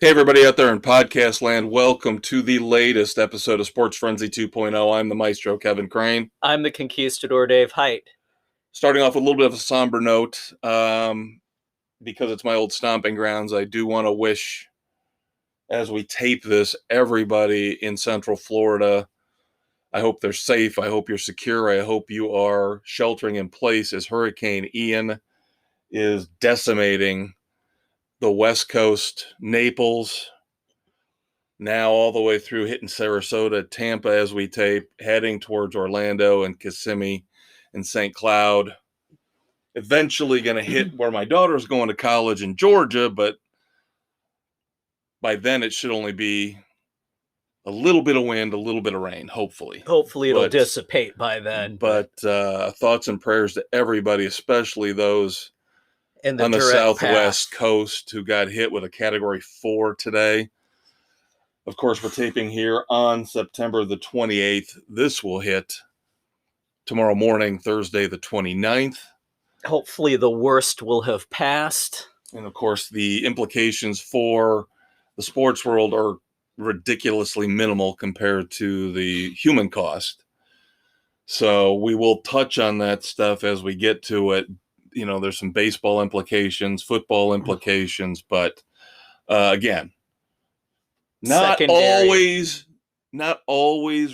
Hey, everybody out there in podcast land, welcome to the latest episode of Sports Frenzy 2.0. I'm the maestro, Kevin Crane. I'm the conquistador, Dave Height. Starting off with a little bit of a somber note, because it's my old stomping grounds, I do want to wish, as we tape this, everybody in Central Florida, I hope they're safe, I hope you're secure, I hope you are sheltering in place as Hurricane Ian is decimating the West Coast, Naples, now all the way through hitting Sarasota, Tampa as we tape, heading towards Orlando and Kissimmee and St. Cloud. Eventually going to hit where my daughter's going to college in Georgia, but by then it should only be a little bit of wind, a little bit of rain, hopefully. Hopefully it'll dissipate by then. But thoughts and prayers to everybody, especially those on the southwest coast who got hit with a Category 4 today. Of course, we're taping here on September the 28th. This will hit tomorrow morning, Thursday the 29th. Hopefully the worst will have passed. And of course, the implications for the sports world are ridiculously minimal compared to the human cost. So we will touch on that stuff as we get to it. You know, there's some baseball implications, football implications, but again, not always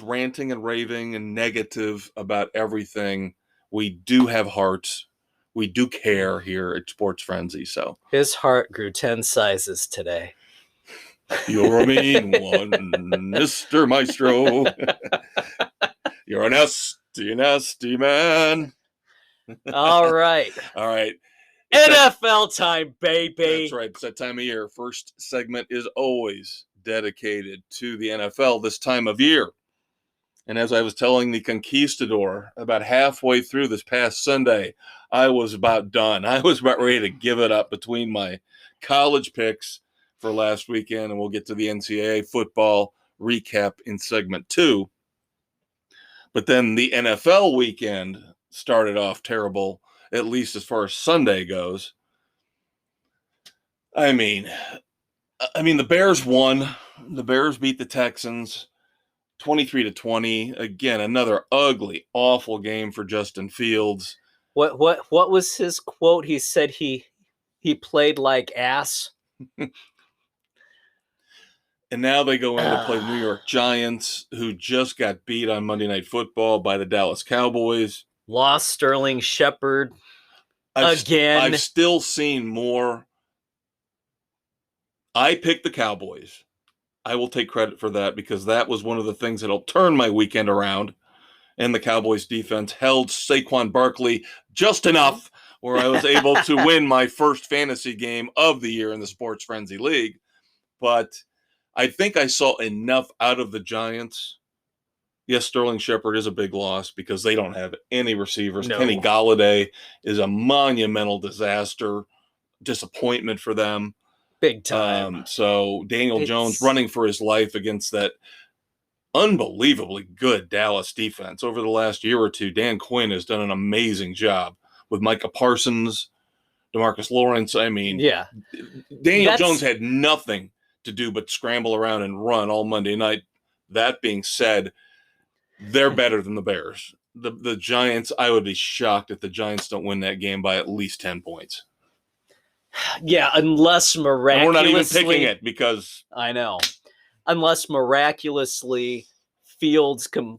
ranting and raving and negative about everything. We do have hearts. We do care here at Sports Frenzy. So his heart grew 10 sizes today. You're a mean one, Mr. Maestro. You're a nasty man. All right. All right. NFL time, baby. That's right. It's that time of year. First segment is always dedicated to the NFL this time of year. And as I was telling the conquistador about halfway through this past Sunday, I was about done. I was about ready to give it up between my college picks for last weekend, and we'll get to the NCAA football recap in segment 2. But then the NFL weekend started off terrible, at least as far as Sunday goes. I mean, the Bears won. The Bears beat the Texans 23-20. Again, another ugly, awful game for Justin Fields. What was his quote? He said he played like ass. And now they go in to play the New York Giants, who just got beat on Monday Night Football by the Dallas Cowboys. Lost Sterling Shepard again. I've still seen more. I picked the Cowboys. I will take credit for that because that was one of the things that'll turn my weekend around. And the Cowboys defense held Saquon Barkley just enough where I was able to win my first fantasy game of the year in the Sports Frenzy League. But I think I saw enough out of the Giants. Yes, Sterling Shepard is a big loss because they don't have any receivers. No. Kenny Golladay is a monumental disaster, disappointment for them. Big time. So Daniel Jones running for his life against that unbelievably good Dallas defense. Over the last year or two, Dan Quinn has done an amazing job with Micah Parsons, DeMarcus Lawrence. I mean, yeah, Daniel Jones had nothing to do but scramble around and run all Monday night. That being said, they're better than the Bears. The Giants, I would be shocked if the Giants don't win that game by at least 10 points. Yeah, unless miraculously... And we're not even picking it because... I know. Unless miraculously Fields can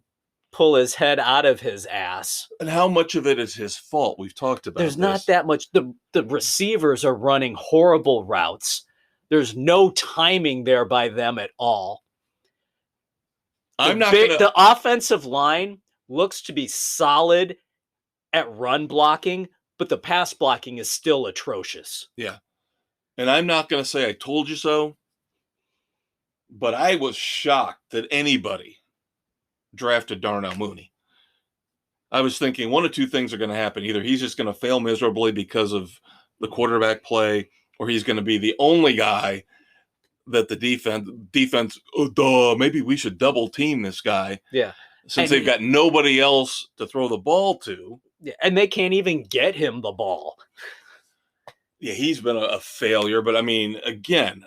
pull his head out of his ass. And how much of it is his fault? We've talked about There's not that much. The receivers are running horrible routes. There's no timing there by them at all. The offensive line looks to be solid at run blocking, but the pass blocking is still atrocious. Yeah. And I'm not going to say I told you so, but I was shocked that anybody drafted Darnell Mooney. I was thinking one of two things are going to happen. Either he's just going to fail miserably because of the quarterback play, or he's going to be the only guy that the defense, maybe we should double team this guy. Yeah. Since they've got nobody else to throw the ball to. Yeah, and they can't even get him the ball. Yeah, he's been a failure. But, I mean, again,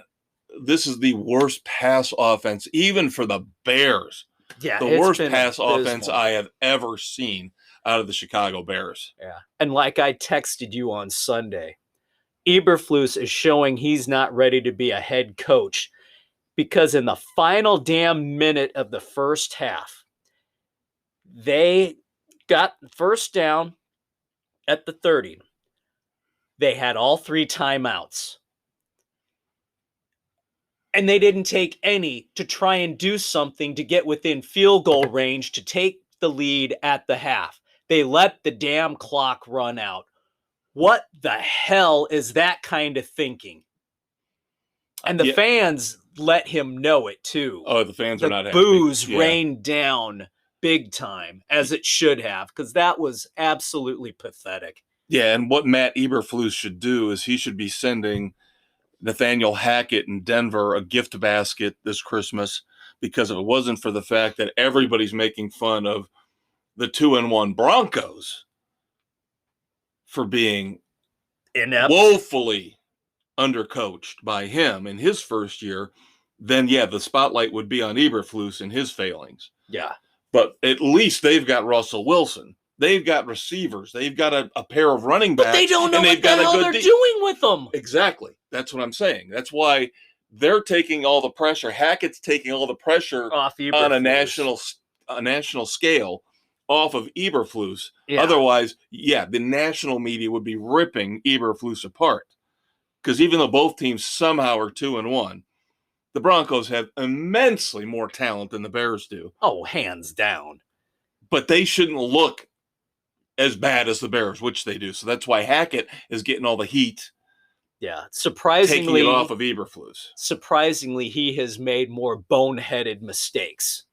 this is the worst pass offense, even for the Bears. Yeah, The it's worst been pass abysmal. offense I have ever seen out of the Chicago Bears. Yeah. And like I texted you on Sunday, Eberflus is showing he's not ready to be a head coach because in the final damn minute of the first half, they got first down at the 30. They had all 3 timeouts. And they didn't take any to try and do something to get within field goal range to take the lead at the half. They let the damn clock run out. What the hell is that kind of thinking? And the fans let him know it too. Oh, the fans are not happy. Booze rained down big time, as it should have, because that was absolutely pathetic. Yeah, and what Matt Eberflus should do is he should be sending Nathaniel Hackett in Denver a gift basket this Christmas, because if it wasn't for the fact that everybody's making fun of the 2-1 Broncos for being inept, woefully undercoached by him in his first year, then yeah, the spotlight would be on Eberflus and his failings. Yeah. But at least they've got Russell Wilson. They've got receivers. They've got a pair of running backs. But they don't know what the hell they're doing with them. Exactly. That's what I'm saying. That's why they're taking all the pressure. Hackett's taking all the pressure off on a national scale off of Eberflus. Yeah. Otherwise, yeah, the national media would be ripping Eberflus apart. Because even though both teams somehow are 2-1, the Broncos have immensely more talent than the Bears do. Oh, hands down. But they shouldn't look as bad as the Bears, which they do. So that's why Hackett is getting all the heat. Yeah, surprisingly, taking it off of Eberflus. Surprisingly, he has made more boneheaded mistakes,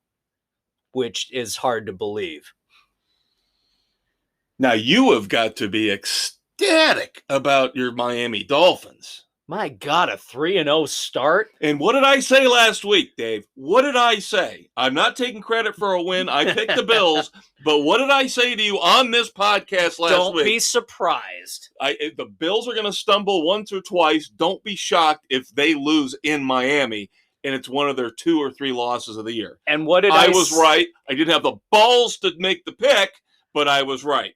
which is hard to believe. Now, you have got to be ecstatic about your Miami Dolphins. My God, a 3-0 start. And what did I say last week, Dave? What did I say? I'm not taking credit for a win. I picked the Bills. But what did I say to you on this podcast last week? Don't be surprised. The Bills are going to stumble once or twice. Don't be shocked if they lose in Miami, and it's one of their 2 or 3 losses of the year. And what did I was right. I didn't have the balls to make the pick, but I was right.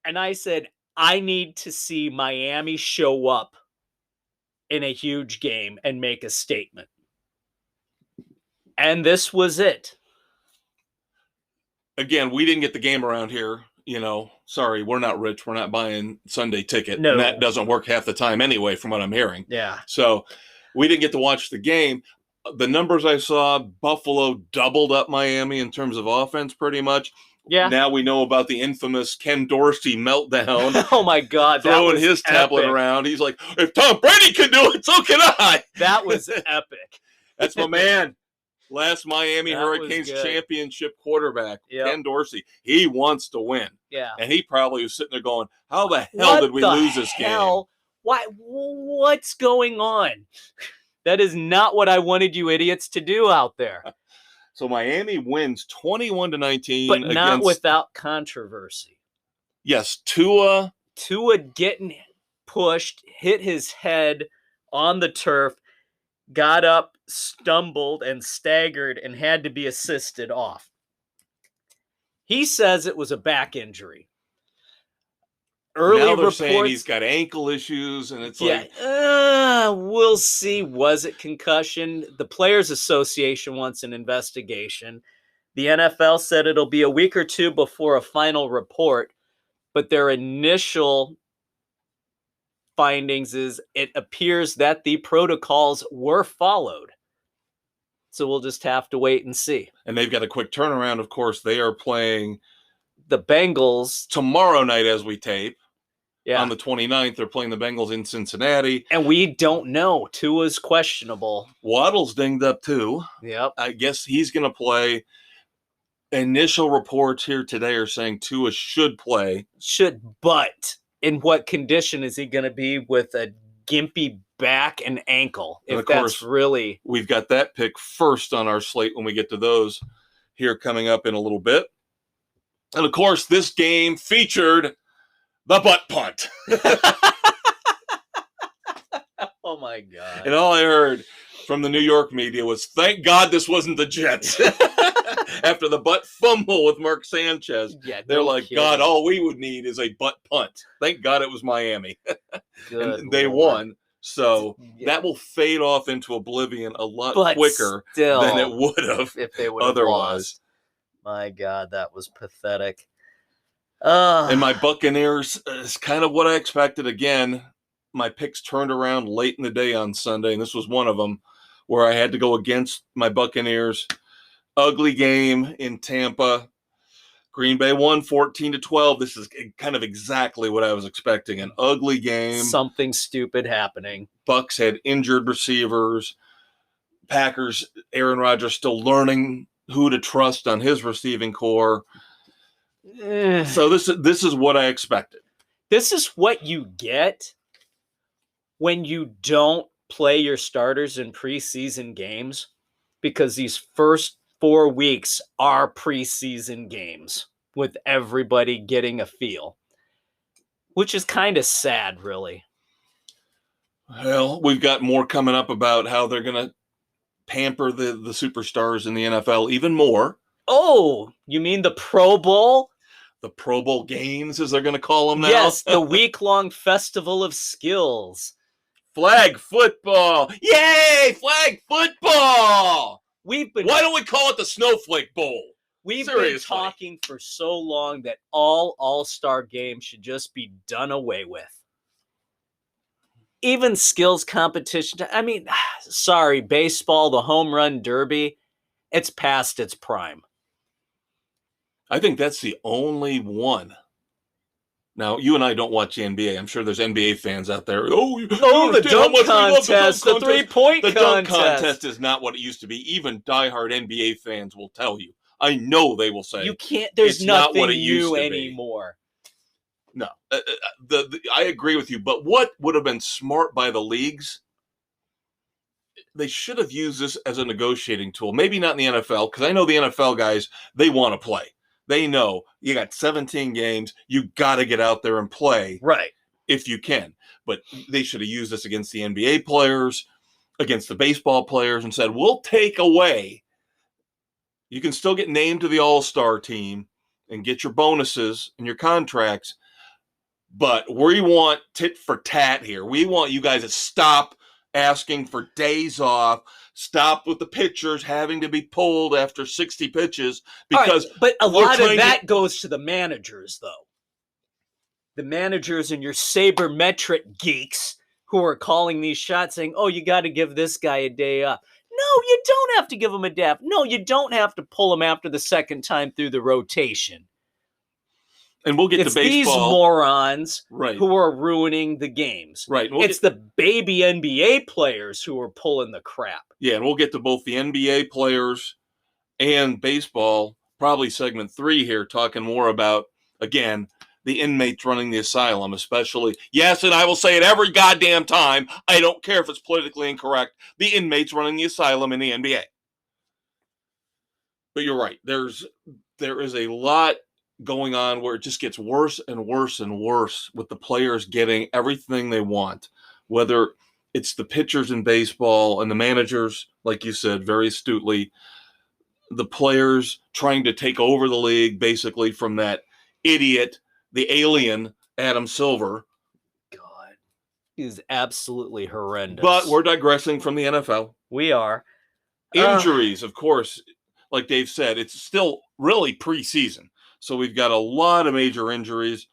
And I said, I need to see Miami show up in a huge game and make a statement. And this was it. Again, we didn't get the game around here. Sorry, we're not rich. We're not buying Sunday ticket. No. And that doesn't work half the time anyway, from what I'm hearing. Yeah. So we didn't get to watch the game. The numbers I saw, Buffalo doubled up Miami in terms of offense pretty much. Yeah. Now we know about the infamous Ken Dorsey meltdown. Oh, my God. Throwing his tablet around. He's like, if Tom Brady can do it, so can I. That was epic. That's my man. Last Miami Hurricanes championship quarterback, Ken Dorsey. He wants to win. Yeah. And he probably was sitting there going, how the hell did we lose this game? Why? What's going on? That is not what I wanted you idiots to do out there. So Miami wins 21-19. But not without controversy. Yes, Tua getting pushed, hit his head on the turf, got up, stumbled, and staggered, and had to be assisted off. He says it was a back injury. Now they're saying he's got ankle issues, and it's we'll see. Was it concussion? The Players Association wants an investigation. The NFL said it'll be a week or 2 before a final report, but their initial findings is it appears that the protocols were followed. So we'll just have to wait and see. And they've got a quick turnaround. Of course, they are playing the Bengals tomorrow night as we tape. Yeah. On the 29th, they're playing the Bengals in Cincinnati. And we don't know. Tua's questionable. Waddle's dinged up too. Yep. I guess he's going to play. Initial reports here today are saying Tua should play. But in what condition is he going to be with a gimpy back and ankle? And if that's really... We've got that pick first on our slate when we get to those here coming up in a little bit. And of course, this game featured the butt punt. Oh, my God. And all I heard from the New York media was, thank God this wasn't the Jets. After the butt fumble with Mark Sanchez, they're like, kidding. God, all we would need is a butt punt. Thank God it was Miami. And they Lord. won. So that will fade off into oblivion a lot quicker still, than it would have if they would have otherwise. lost. My God, that was pathetic. And my Buccaneers is kind of what I expected. Again, my picks turned around late in the day on Sunday, and this was one of them where I had to go against my Buccaneers. Ugly game in Tampa. Green Bay won 14-12. This is kind of exactly what I was expecting. An ugly game. Something stupid happening. Bucs had injured receivers. Packers, Aaron Rodgers still learning who to trust on his receiving core. So this is what I expected. This is what you get when you don't play your starters in preseason games, because these first 4 weeks are preseason games with everybody getting a feel, which is kind of sad, really. Well, we've got more coming up about how they're going to pamper the superstars in the NFL even more. Oh, you mean the Pro Bowl? The Pro Bowl games, as they're going to call them now? Yes, the week-long festival of skills. Flag football. Yay, flag football. Why don't we call it the Snowflake Bowl? We've been talking for so long that all all-star games should just be done away with. Even skills competition. I mean, sorry, baseball, the home run derby, it's past its prime. I think that's the only one. Now, you and I don't watch the NBA. I'm sure there's NBA fans out there. The dunk contest, the three-point contest. The dunk contest is not what it used to be. Even diehard NBA fans will tell you. I know they will say, you can't. There's nothing new anymore. No, I agree with you. But what would have been smart by the leagues? They should have used this as a negotiating tool. Maybe not in the NFL, because I know the NFL guys, they want to play. They know you got 17 games. You got to get out there and play, right? If you can. But they should have used this against the NBA players, against the baseball players, and said, we'll take away. You can still get named to the All-Star team and get your bonuses and your contracts, but we want tit for tat here. We want you guys to stop asking for days off. Stop with the pitchers having to be pulled after 60 pitches, because but a lot of that goes to the managers, though. The managers and your sabermetric geeks who are calling these shots saying, oh, you got to give this guy a day off. No, you don't have to give him a day off. No, you don't have to pull him after the second time through the rotation. And we'll get to baseball. These morons right. who are ruining the games. Right. It's the baby NBA players who are pulling the crap. Yeah, and we'll get to both the NBA players and baseball, probably segment 3 here, talking more about, again, the inmates running the asylum, especially. Yes, and I will say it every goddamn time. I don't care if it's politically incorrect. The inmates running the asylum in the NBA. But you're right. There is a lot going on where it just gets worse and worse and worse with the players getting everything they want, whether it's the pitchers in baseball and the managers, like you said, very astutely, the players trying to take over the league basically from that idiot, the alien, Adam Silver. God, he's absolutely horrendous. But we're digressing from the NFL. We are. Injuries, of course, like Dave said, it's still really preseason. So we've got a lot of major injuries.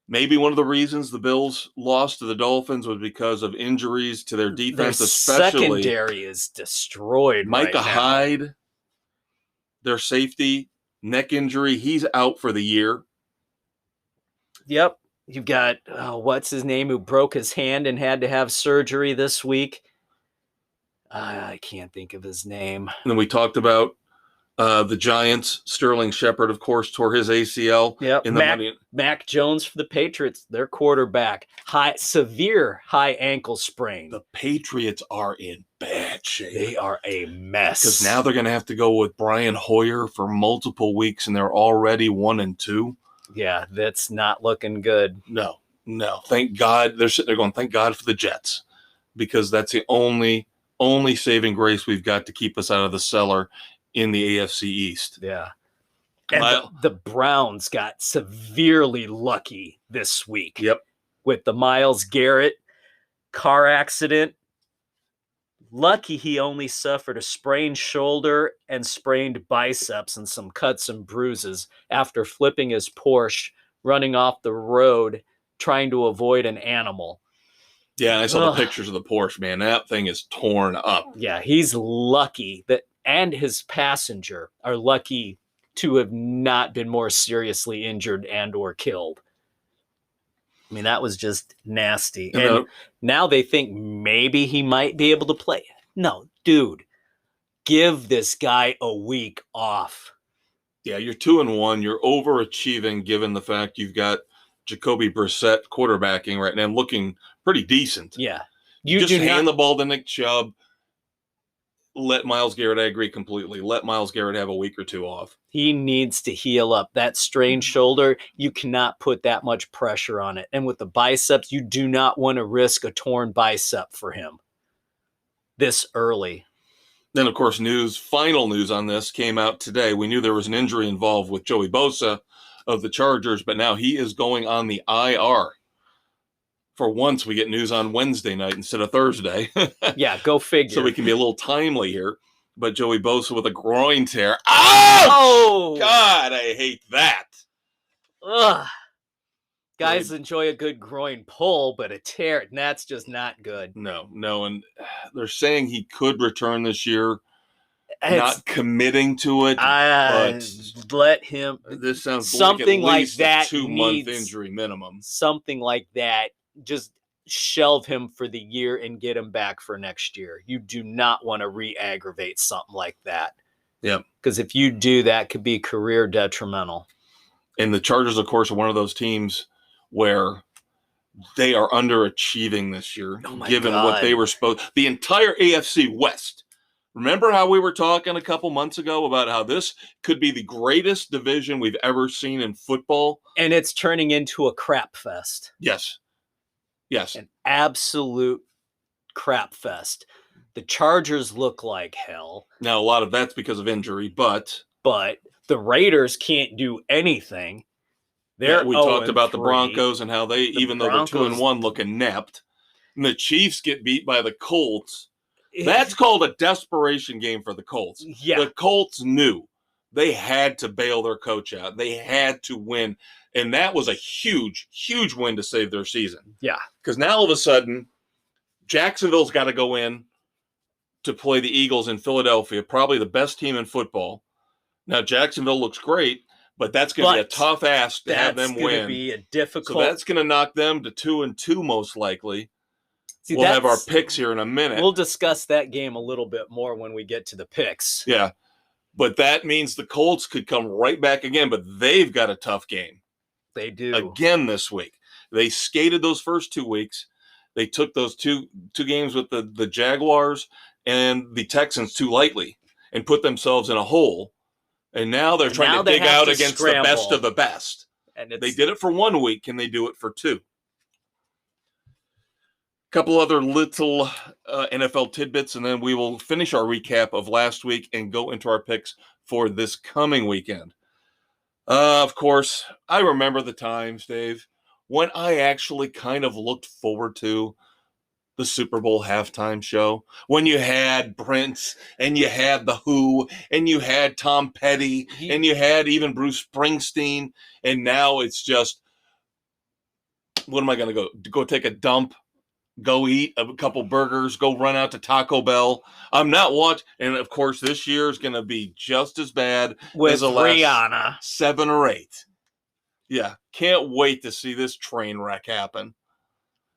Maybe one of the reasons the Bills lost to the Dolphins was because of injuries to their defense, especially. Secondary is destroyed. Micah Hyde, their safety, neck injury. He's out for the year. Yep. You've got, what's his name, who broke his hand and had to have surgery this week. I can't think of his name. And then we talked about the Giants. Sterling Shepard, of course, tore his ACL. Yep. Mac Jones for the Patriots, their quarterback, severe high ankle sprain. The Patriots are in bad shape. They are a mess. Because now they're going to have to go with Brian Hoyer for multiple weeks, and they're already 1-2. Yeah, that's not looking good. No. Thank God. They're sitting there going, thank God for the Jets. because that's the only saving grace we've got to keep us out of the cellar in the AFC East. Yeah. And the Browns got severely lucky this week. Yep. With the Myles Garrett car accident. Lucky he only suffered a sprained shoulder and sprained biceps and some cuts and bruises after flipping his Porsche, running off the road, trying to avoid an animal. Yeah, I saw the pictures of the Porsche, man. That thing is torn up. Yeah, he's lucky that, and his passenger are lucky to have not been more seriously injured and or killed. I mean, that was just nasty. And now they think maybe he might be able to play. No, dude, give this guy a week off. Yeah, you're 2-1. You're overachieving given the fact you've got Jacoby Brissett quarterbacking right now, looking pretty decent. Yeah. You just hand the ball to Nick Chubb. Let Myles Garrett, I agree completely. Let Myles Garrett have a week or two off. He needs to heal up. That strained shoulder, you cannot put that much pressure on it. And with the biceps, you do not want to risk a torn bicep for him this early. Then, of course, final news on this came out today. We knew there was an injury involved with Joey Bosa of the Chargers, but now he is going on the IR. For once, we get news on Wednesday night instead of Thursday. Yeah, go figure. So we can be a little timely here. But Joey Bosa with a groin tear. Oh, God, I hate that. Ugh. Guys enjoy a good groin pull, but a tear, and that's just not good. No. And they're saying he could return this year. Not committing to it, but let him. This sounds something like at least that a 2-month injury minimum. Something like that. Just shelve him for the year and get him back for next year. You do not want to re-aggravate something like that. Yeah. Because if you do, that could be career detrimental. And the Chargers, of course, are one of those teams where they are underachieving this year, given what they were supposed. The entire AFC West. Remember how we were talking a couple months ago about how this could be the greatest division we've ever seen in football? And it's turning into a crap fest. Yes. An absolute crap fest. The Chargers look like hell. Now, a lot of that's because of injury, but the Raiders can't do anything. We talked about the Broncos and how they, even though they're 2-1, look inept. And the Chiefs get beat by the Colts. That's called a desperation game for the Colts. Yeah. The Colts knew they had to bail their coach out. They had to win. And that was a huge, huge win to save their season. Yeah. Because now all of a sudden, Jacksonville's got to go in to play the Eagles in Philadelphia, probably the best team in football. Now, Jacksonville looks great, but that's going to be a tough ask to have them win. That's going to be a difficult. So that's going to knock them to 2-2 most likely. See, we'll have our picks here in a minute. We'll discuss that game a little bit more when we get to the picks. Yeah, but that means the Colts could come right back again, but they've got a tough game. They do. Again this week. They skated those first 2 weeks. They took those two games with the Jaguars and the Texans too lightly and put themselves in a hole. And now they're trying to dig out against the best of the best. And they did it for 1 week. Can they do it for 2? Couple other little NFL tidbits, and then we will finish our recap of last week and go into our picks for this coming weekend. Of course, I remember the times, Dave, when I actually kind of looked forward to the Super Bowl halftime show, when you had Prince and you had The Who and you had Tom Petty and you had even Bruce Springsteen, and now it's just, what am I going to go take a dump? Go eat a couple burgers, go run out to Taco Bell. I'm not watching. And, of course, this year is going to be just as bad as the last Rihanna. 7 or 8. Yeah, can't wait to see this train wreck happen.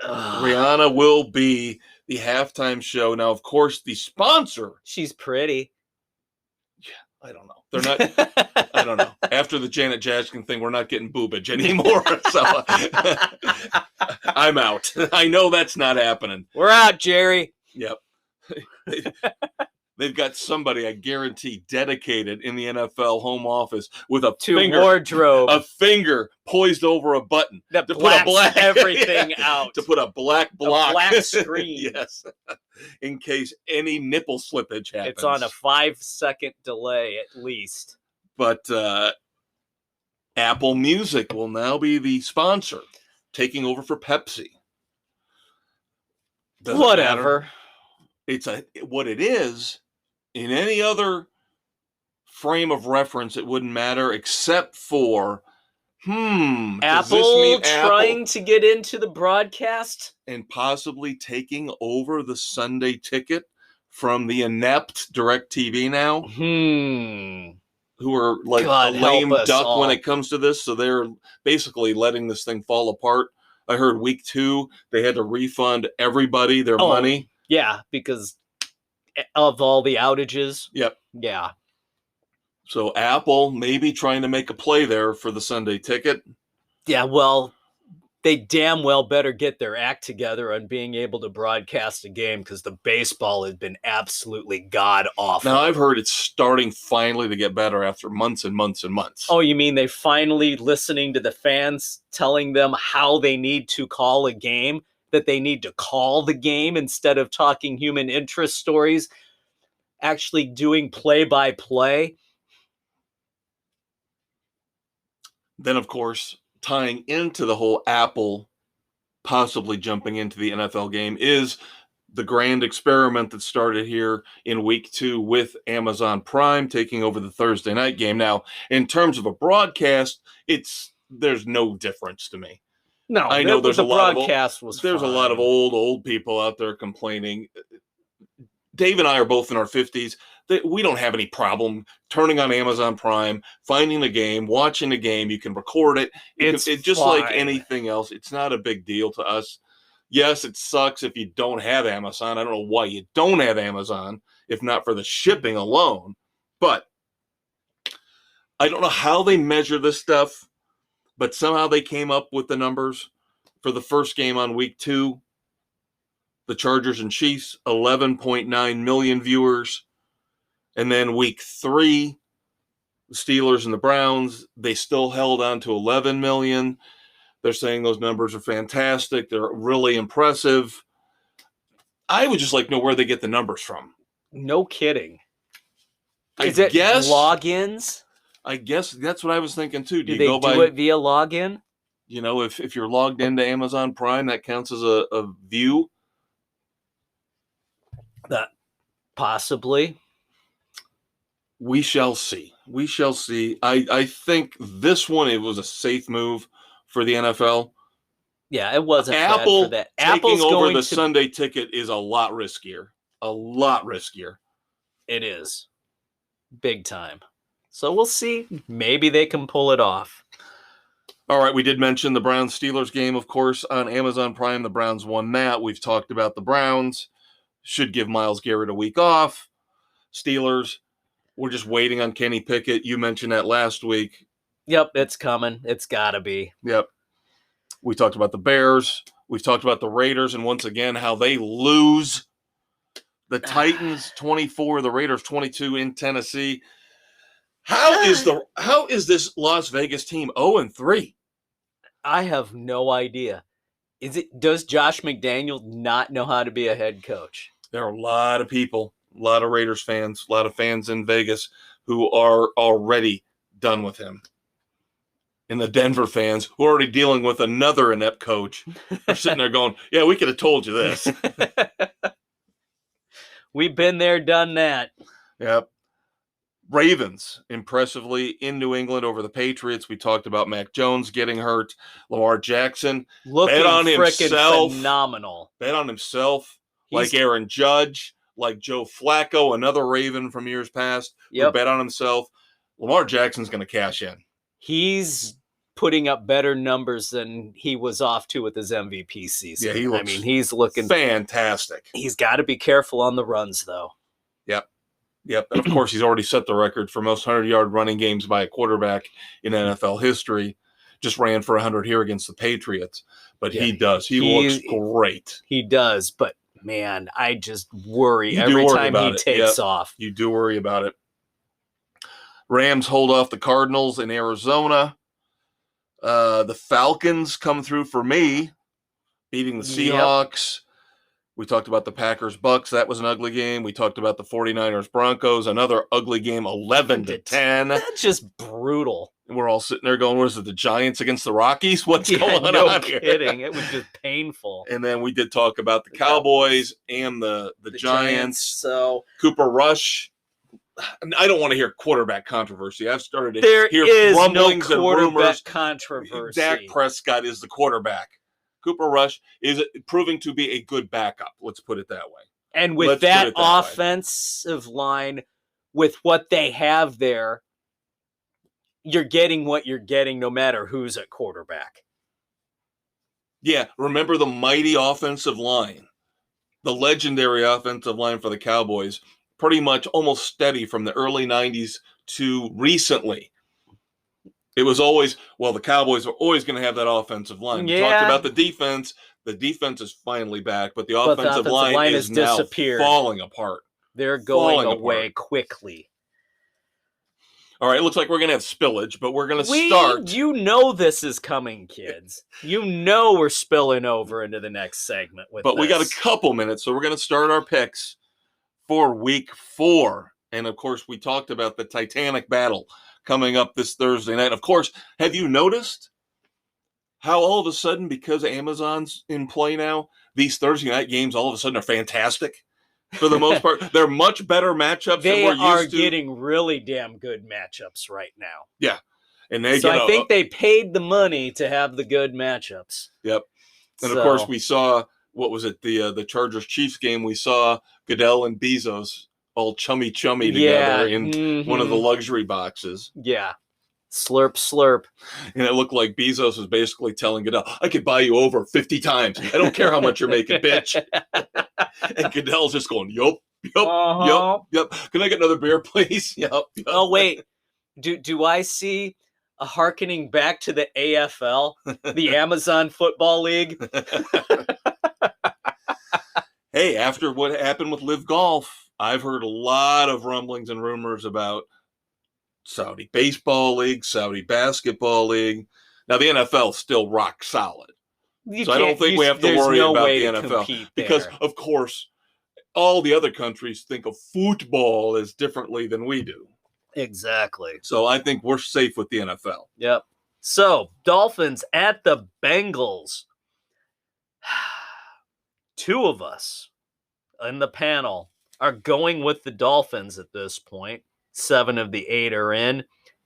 Rihanna will be the halftime show. Now, of course, the sponsor. She's pretty. Yeah, I don't know. They're not. I don't know. After the Janet Jackson thing, we're not getting boobage anymore. So I'm out. I know that's not happening. We're out, Jerry. Yep. They've got somebody, I guarantee, dedicated in the NFL home office with a wardrobe, a finger poised over a button that to put a black everything out, to put a black block, a black screen. Yes, in case any nipple slippage happens. It's on a 5-second delay at least. But Apple Music will now be the sponsor, taking over for Pepsi. Doesn't Whatever. matter. It's what it is. In any other frame of reference, it wouldn't matter, except for Apple trying to get into the broadcast and possibly taking over the Sunday ticket from the inept DirecTV now. Who are like God, a lame duck all. when it comes to this. So they're basically letting this thing fall apart. I heard week 2, they had to refund everybody their money. Yeah, because of all the outages. Yep. Yeah. So Apple maybe trying to make a play there for the Sunday ticket. Yeah, well, they damn well better get their act together on being able to broadcast a game, because the baseball has been absolutely god-awful. Now, I've heard it's starting finally to get better after months and months and months. Oh, you mean they finally listening to the fans telling them how they need to call a game, that they need to call the game instead of talking human interest stories, actually doing play-by-play? Then, of course, tying into the whole Apple possibly jumping into the NFL game is the grand experiment that started here in week 2 with Amazon Prime taking over the Thursday night game. Now, in terms of a broadcast, there's no difference to me. No, I know there's a lot of old people out there complaining. Dave and I are both in our 50s. We don't have any problem turning on Amazon Prime, finding a game, watching a game. You can record it. It's just like anything else. It's not a big deal to us. Yes, it sucks if you don't have Amazon. I don't know why you don't have Amazon, if not for the shipping alone. But I don't know how they measure this stuff, but somehow they came up with the numbers for the first game on week 2. The Chargers and Chiefs, 11.9 million viewers. And then week 3, the Steelers and the Browns, they still held on to 11 million. They're saying those numbers are fantastic. They're really impressive. I would just like to know where they get the numbers from. No kidding. Is it logins? I guess that's what I was thinking too. Do they do it via login? You know, if you're logged into Amazon Prime, that counts as a view. That possibly. We shall see. We shall see. I think this one, it was a safe move for the NFL. Yeah, it wasn't Apple bad for that. Apple's taking over the Sunday ticket is a lot riskier. A lot riskier. It is. Big time. So we'll see. Maybe they can pull it off. All right, we did mention the Browns-Steelers game, of course, on Amazon Prime. The Browns won that. We've talked about the Browns. Should give Myles Garrett a week off. Steelers, we're just waiting on Kenny Pickett. You mentioned that last week. Yep, it's coming. It's got to be. Yep. We talked about the Bears. We've talked about the Raiders, and once again, how they lose. The Titans 24, the Raiders 22 in Tennessee. How is this Las Vegas team 0-3? I have no idea. Does Josh McDaniel not know how to be a head coach? There are a lot of people, a lot of Raiders fans, a lot of fans in Vegas who are already done with him. And the Denver fans who are already dealing with another inept coach are sitting there going, yeah, we could have told you this. We've been there, done that. Yep. Ravens, impressively in New England over the Patriots. We talked about Mac Jones getting hurt. Lamar Jackson looking freaking phenomenal. Bet on himself, like Aaron Judge, like Joe Flacco, another Raven from years past, who bet on himself. Lamar Jackson's going to cash in. He's putting up better numbers than he was off to with his MVP season. Yeah, he's looking fantastic. He's got to be careful on the runs, though. Yep. And, of course, he's already set the record for most 100-yard running games by a quarterback in NFL history. Just ran for 100 here against the Patriots. But he does. He looks great. He does. But, man, I just worry You do every worry time about he it. takes Yep. off. You do worry about it. Rams hold off the Cardinals in Arizona. The Falcons come through for me, beating the Yep. Seahawks. We talked about the Packers-Bucks. That was an ugly game. We talked about the 49ers-Broncos. Another ugly game, 11-10. That's just brutal. And we're all sitting there going, what is it, the Giants against the Rockies? What's going no on kidding. here? It was just painful. And then we did talk about the Cowboys and the Giants. So Cooper Rush. I don't want to hear quarterback controversy. I've started to there hear is rumblings no and quarterback rumors. controversy. Dak Prescott is the quarterback. Cooper Rush is proving to be a good backup. Let's put it that way. And with that offensive line, with what they have there, you're getting what you're getting no matter who's at quarterback. Yeah, remember the mighty offensive line, the legendary offensive line for the Cowboys, pretty much almost steady from the early 90s to recently. It was always, well, the Cowboys are always going to have that offensive line. We talked about the defense. The defense is finally back, but the offensive line is now falling apart. They're going away quickly. All right, it looks like we're going to have spillage, but we're going to start. You know this is coming, kids. You know we're spilling over into the next segment with But we got a couple minutes, so we're going to start our picks for week 4. And, of course, we talked about the Titanic battle coming up this Thursday night. Of course, have you noticed how all of a sudden, because Amazon's in play now, these Thursday night games all of a sudden are fantastic? For the most part, they're much better matchups than we're used to. They are getting really damn good matchups right now. Yeah. And I think they paid the money to have the good matchups. Yep. And, of course, we saw, what was it, the Chargers-Chiefs game, we saw Goodell and Bezos all chummy together in one of the luxury boxes. Yeah. Slurp, slurp. And it looked like Bezos was basically telling Goodell, I could buy you over 50 times. I don't care how much you're making, bitch. And Goodell's just going, yup. Can I get another beer, please? Yup. Oh, wait. Do I see a hearkening back to the AFL, the Amazon Football League? Hey, after what happened with Live Golf, I've heard a lot of rumblings and rumors about Saudi Baseball League, Saudi Basketball League. Now, the NFL is still rock solid. So I don't think we have to worry about the NFL. Because, of course, all the other countries think of football as differently than we do. Exactly. So I think we're safe with the NFL. Yep. So, Dolphins at the Bengals. 2 of us in the panel are going with the Dolphins at this point. 7 of the 8 are in.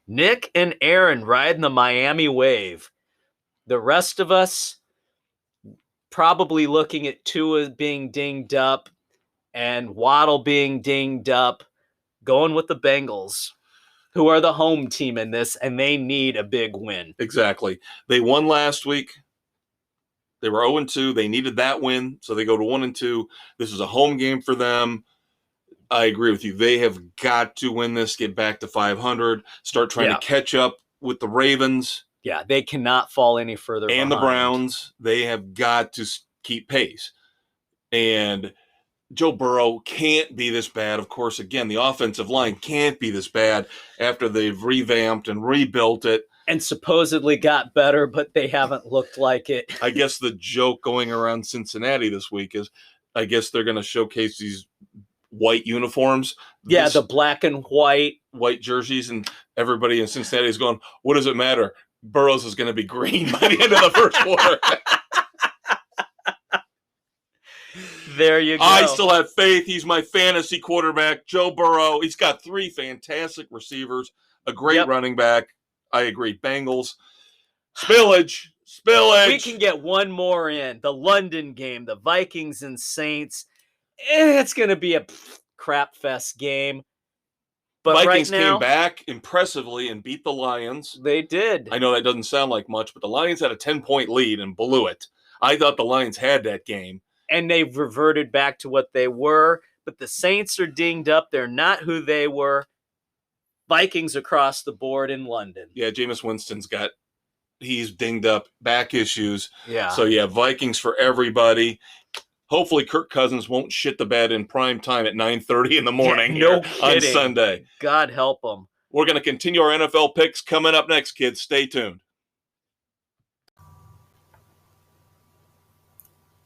Nick and Aaron riding the Miami wave. The rest of us probably looking at Tua being dinged up and Waddle being dinged up, going with the Bengals, who are the home team in this, and they need a big win. Exactly. They won last week. They were 0-2. They needed that win, so they go to 1-2. This is a home game for them. I agree with you. They have got to win this, get back to 500, start trying to catch up with the Ravens. Yeah, they cannot fall any further behind. The Browns. They have got to keep pace. And Joe Burrow can't be this bad. Of course, again, the offensive line can't be this bad after they've revamped and rebuilt it. And supposedly got better, but they haven't looked like it. I guess the joke going around Cincinnati this week is I guess they're going to showcase these white uniforms. Yeah, the black and white jerseys, and everybody in Cincinnati is going, what does it matter? Burrows is going to be green by the end of the first quarter. There you go. I still have faith. He's my fantasy quarterback, Joe Burrow. He's got 3 fantastic receivers, a great running back. I agree. Bengals. Spillage. We can get one more in. The London game, the Vikings and Saints. It's going to be a crap fest game. But Vikings right now, came back impressively and beat the Lions. They did. I know that doesn't sound like much, but the Lions had a 10-point lead and blew it. I thought the Lions had that game. And they've reverted back to what they were. But the Saints are dinged up. They're not who they were. Vikings across the board in London. Yeah, Jameis Winston's he's dinged up, back issues. Yeah. So, yeah, Vikings for everybody. Hopefully Kirk Cousins won't shit the bed in prime time at 9:30 in the morning no here kidding. on Sunday. God help them. We're going to continue our NFL picks coming up next, kids. Stay tuned.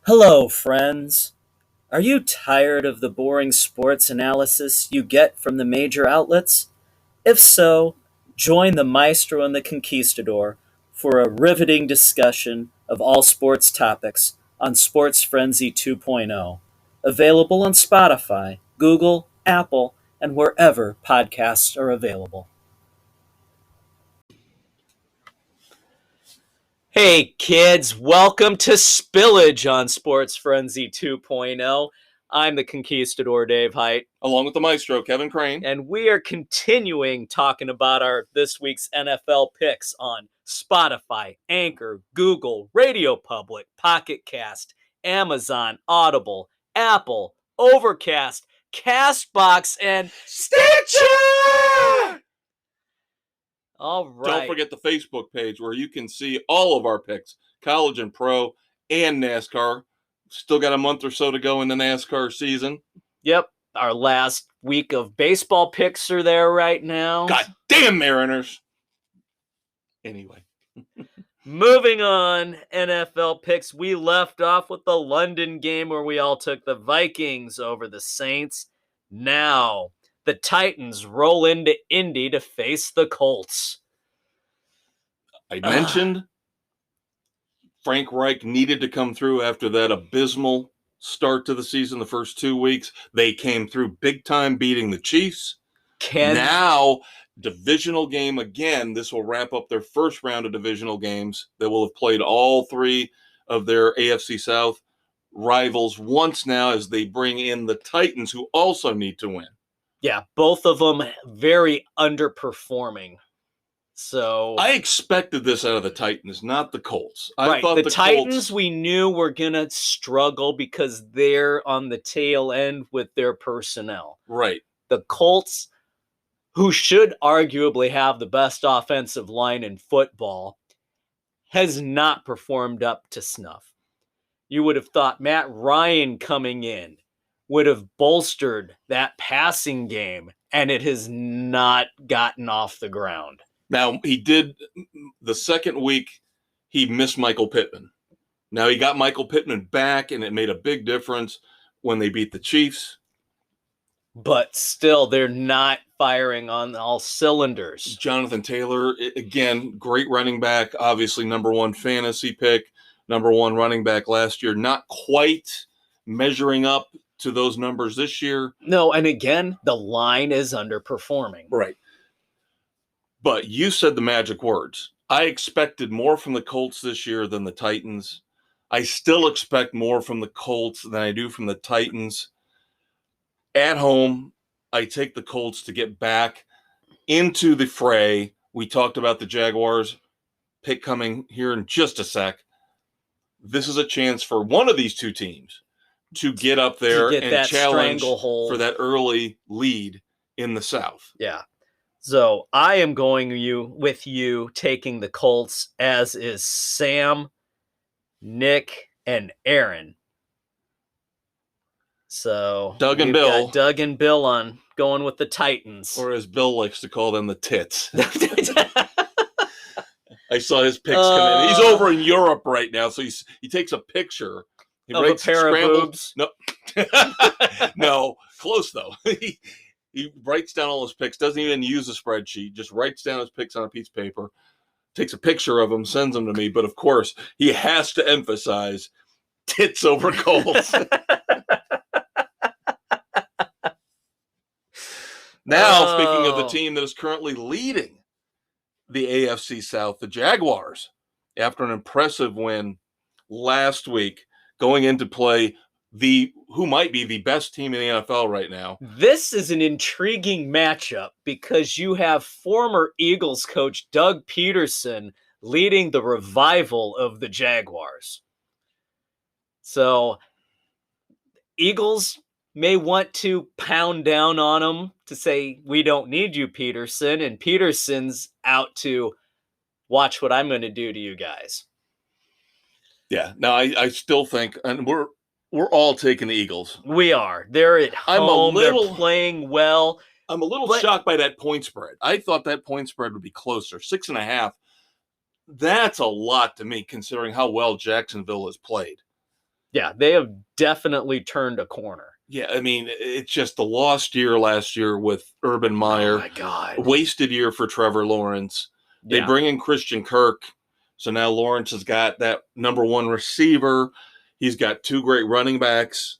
Hello, friends. Are you tired of the boring sports analysis you get from the major outlets? If so, join the Maestro and the Conquistador for a riveting discussion of all sports topics on Sports Frenzy 2.0. Available on Spotify, Google, Apple, and wherever podcasts are available. Hey kids, welcome to Spillage on Sports Frenzy 2.0. I'm the Conquistador, Dave Height. Along with the Maestro, Kevin Crane. And we are continuing talking about our this week's NFL picks on Spotify, Anchor, Google, Radio Public, Pocket Cast, Amazon, Audible, Apple, Overcast, Castbox, and Stitcher! All right. Don't forget the Facebook page where you can see all of our picks, college and pro and NASCAR. Still got a month or so to go in the NASCAR season. Yep. Our last week of baseball picks are there right now. God damn Mariners. Anyway. Moving on, NFL picks. We left off with the London game where we all took the Vikings over the Saints. Now, the Titans roll into Indy to face the Colts. I mentioned Frank Reich needed to come through after that abysmal start to the season, the first 2 weeks. They came through big time, beating the Chiefs. Now, divisional game again. This will wrap up their first round of divisional games. They will have played all three of their AFC South rivals once now as they bring in the Titans, who also need to win. Yeah, both of them very underperforming. So I expected this out of the Titans, not the Colts. I thought the Titans Colts, we knew were going to struggle because they're on the tail end with their personnel. Right. The Colts, who should arguably have the best offensive line in football, has not performed up to snuff. You would have thought Matt Ryan coming in would have bolstered that passing game, and it has not gotten off the ground. Now, he did, the second week, he missed Michael Pittman. Now, he got Michael Pittman back, and it made a big difference when they beat the Chiefs. But still, they're not firing on all cylinders. Jonathan Taylor, again, great running back, obviously number one fantasy pick, number one running back last year. Not quite measuring up to those numbers this year. No, and again, the line is underperforming. Right. But you said the magic words. I expected more from the Colts this year than the Titans. I still expect more from the Colts than I do from the Titans. At home, I take the Colts to get back into the fray. We talked about the Jaguars pick coming here in just a sec. This is a chance for one of these two teams to get up there and challenge for that early lead in the South. Yeah. So I am going with you taking the Colts, as is Sam, Nick, and Aaron. So Doug and Bill. Got Doug and Bill on going with the Titans. Or as Bill likes to call them, the tits. I saw his pics come in. He's over in Europe right now, so he takes a picture. He of writes a pair of boobs? No. No, close though. He writes down all his picks, doesn't even use a spreadsheet, just writes down his picks on a piece of paper, takes a picture of them, sends them to me. But of course, he has to emphasize tits over Colts. Now, speaking of the team that is currently leading the AFC South, the Jaguars, after an impressive win last week, going into play who might be the best team in the NFL right now. This is an intriguing matchup because you have former Eagles coach Doug Peterson leading the revival of the Jaguars. So Eagles may want to pound down on him to say, we don't need you, Peterson. And Peterson's out to watch what I'm going to do to you guys. Yeah. Now, I still think, and We're all taking the Eagles. We are. They're at home. They're playing well. I'm a little shocked by that point spread. I thought that point spread would be closer. 6.5. That's a lot to me, considering how well Jacksonville has played. Yeah, they have definitely turned a corner. Yeah, I mean, it's just the lost year last year with Urban Meyer. Oh, my God. Wasted year for Trevor Lawrence. They bring in Christian Kirk. So now Lawrence has got that number one receiver. He's got 2 great running backs.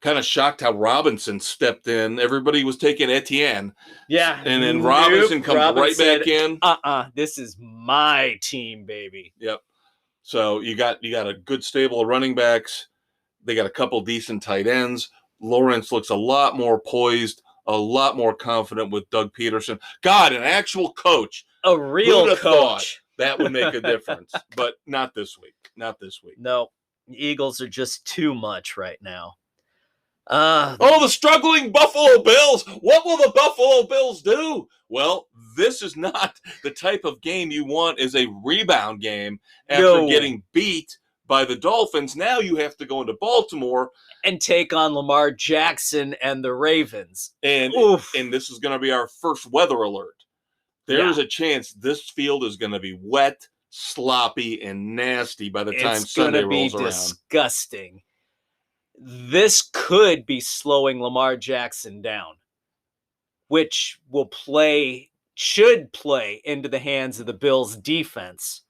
Kind of shocked how Robinson stepped in. Everybody was taking Etienne. Yeah. And then Robinson comes right back in. This is my team, baby. Yep. So you got a good stable of running backs. They got a couple decent tight ends. Lawrence looks a lot more poised, a lot more confident with Doug Peterson. God, an actual coach. A real coach. That would make a difference. But not this week. Not this week. No. The Eagles are just too much right now. The struggling Buffalo Bills. What will the Buffalo Bills do? Well, this is not the type of game you want as a rebound game after getting beat by the Dolphins. Now you have to go into Baltimore and take on Lamar Jackson and the Ravens. And this is going to be our first weather alert. There is a chance this field is going to be wet, sloppy, and nasty by the time Sunday rolls around. It's going to be disgusting. This could be slowing Lamar Jackson down, which should play into the hands of the Bills' defense.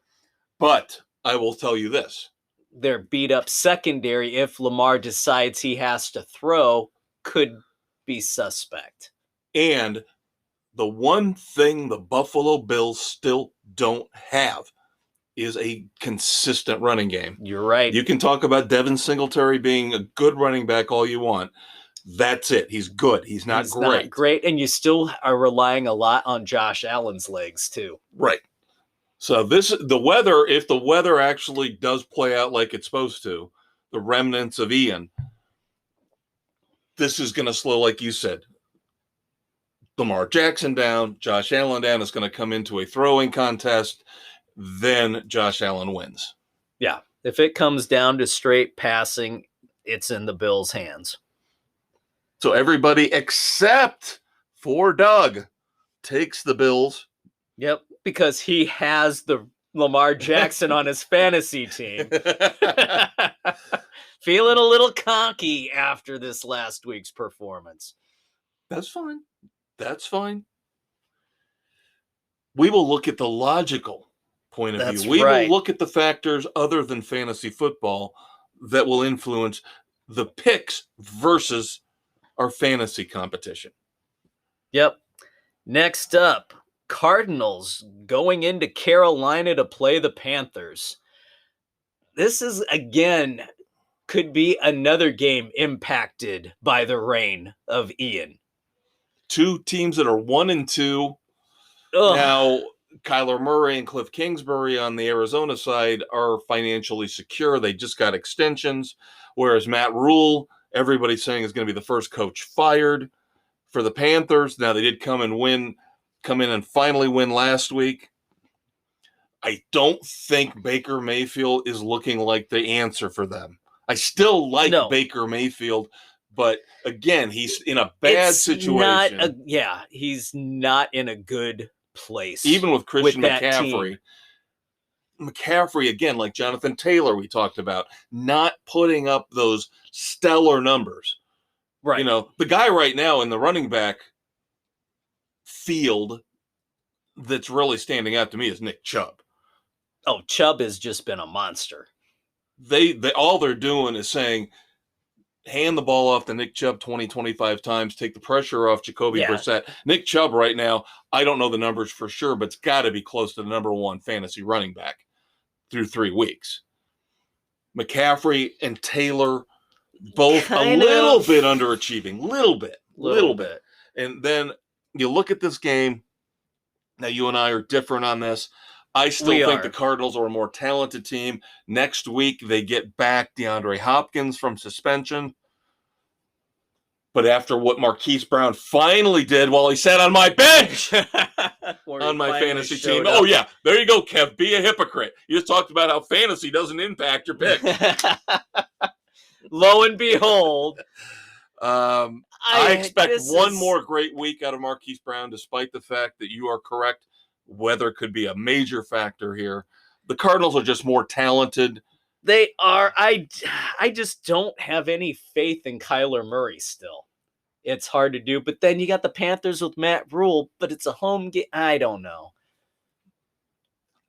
But I will tell you this. Their beat-up secondary, if Lamar decides he has to throw, could be suspect. And the one thing the Buffalo Bills still don't have is a consistent running game. You're right. You can talk about Devin Singletary being a good running back all you want. That's it. He's good. He's not great. And you still are relying a lot on Josh Allen's legs, too. Right. So if the weather actually does play out like it's supposed to, the remnants of Ian, this is going to slow, like you said, Lamar Jackson down, Josh Allen down. It's going to come into a throwing contest. Then Josh Allen wins. Yeah. If it comes down to straight passing, it's in the Bills' hands. So everybody except for Doug takes the Bills. Yep, because he has the Lamar Jackson on his fantasy team. Feeling a little cocky after this last week's performance. That's fine. That's fine. We will look at the logical point of view. We will look at the factors other than fantasy football that will influence the picks versus our fantasy competition. Yep. Next up, Cardinals going into Carolina to play the Panthers. This is, again, could be another game impacted by the reign of Ian. 2 teams that are 1-2. Now, Kyler Murray and Cliff Kingsbury on the Arizona side are financially secure. They just got extensions, whereas Matt Rule, everybody's saying is going to be the first coach fired for the Panthers. Now, they did come in and finally win last week. I don't think Baker Mayfield is looking like the answer for them. I still like Baker Mayfield, but again, he's in a bad situation. He's not in a good place. Even with Christian McCaffrey. McCaffrey, again, like Jonathan Taylor we talked about, not putting up those stellar numbers. Right. You know, the guy right now in the running back field that's really standing out to me is Nick Chubb. Oh, Chubb has just been a monster. They all they're doing is saying, hand the ball off to Nick Chubb 20, 25 times, take the pressure off Jacoby Brissett. Nick Chubb right now, I don't know the numbers for sure, but it's got to be close to the number 1 fantasy running back through 3 weeks. McCaffrey and Taylor, both a little bit underachieving. Little bit. And then you look at this game. Now, you and I are different on this. I still think the Cardinals are a more talented team. Next week, they get back DeAndre Hopkins from suspension. But after what Marquise Brown finally did while he sat on my bench on my fantasy team. Oh, yeah. There you go, Kev. Be a hypocrite. You just talked about how fantasy doesn't impact your pick. Lo and behold, I expect one is... more great week out of Marquise Brown, despite the fact that you are correct. Weather could be a major factor here. The Cardinals are just more talented. They are. I just don't have any faith in Kyler Murray still. It's hard to do. But then you got the Panthers with Matt Rule, but it's a home game. I don't know.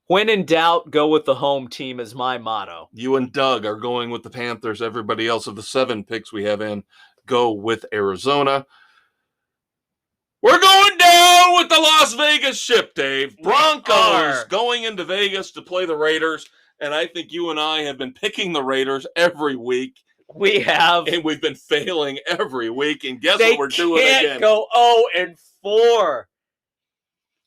When in doubt, go with the home team is my motto. You and Doug are going with the Panthers. Everybody else of the 7 picks we have in go with Arizona. We're going down with the Las Vegas ship, Dave. Broncos going into Vegas to play the Raiders. And I think you and I have been picking the Raiders every week. We have. And we've been failing every week. And guess what we're doing again? They can't go 0-4.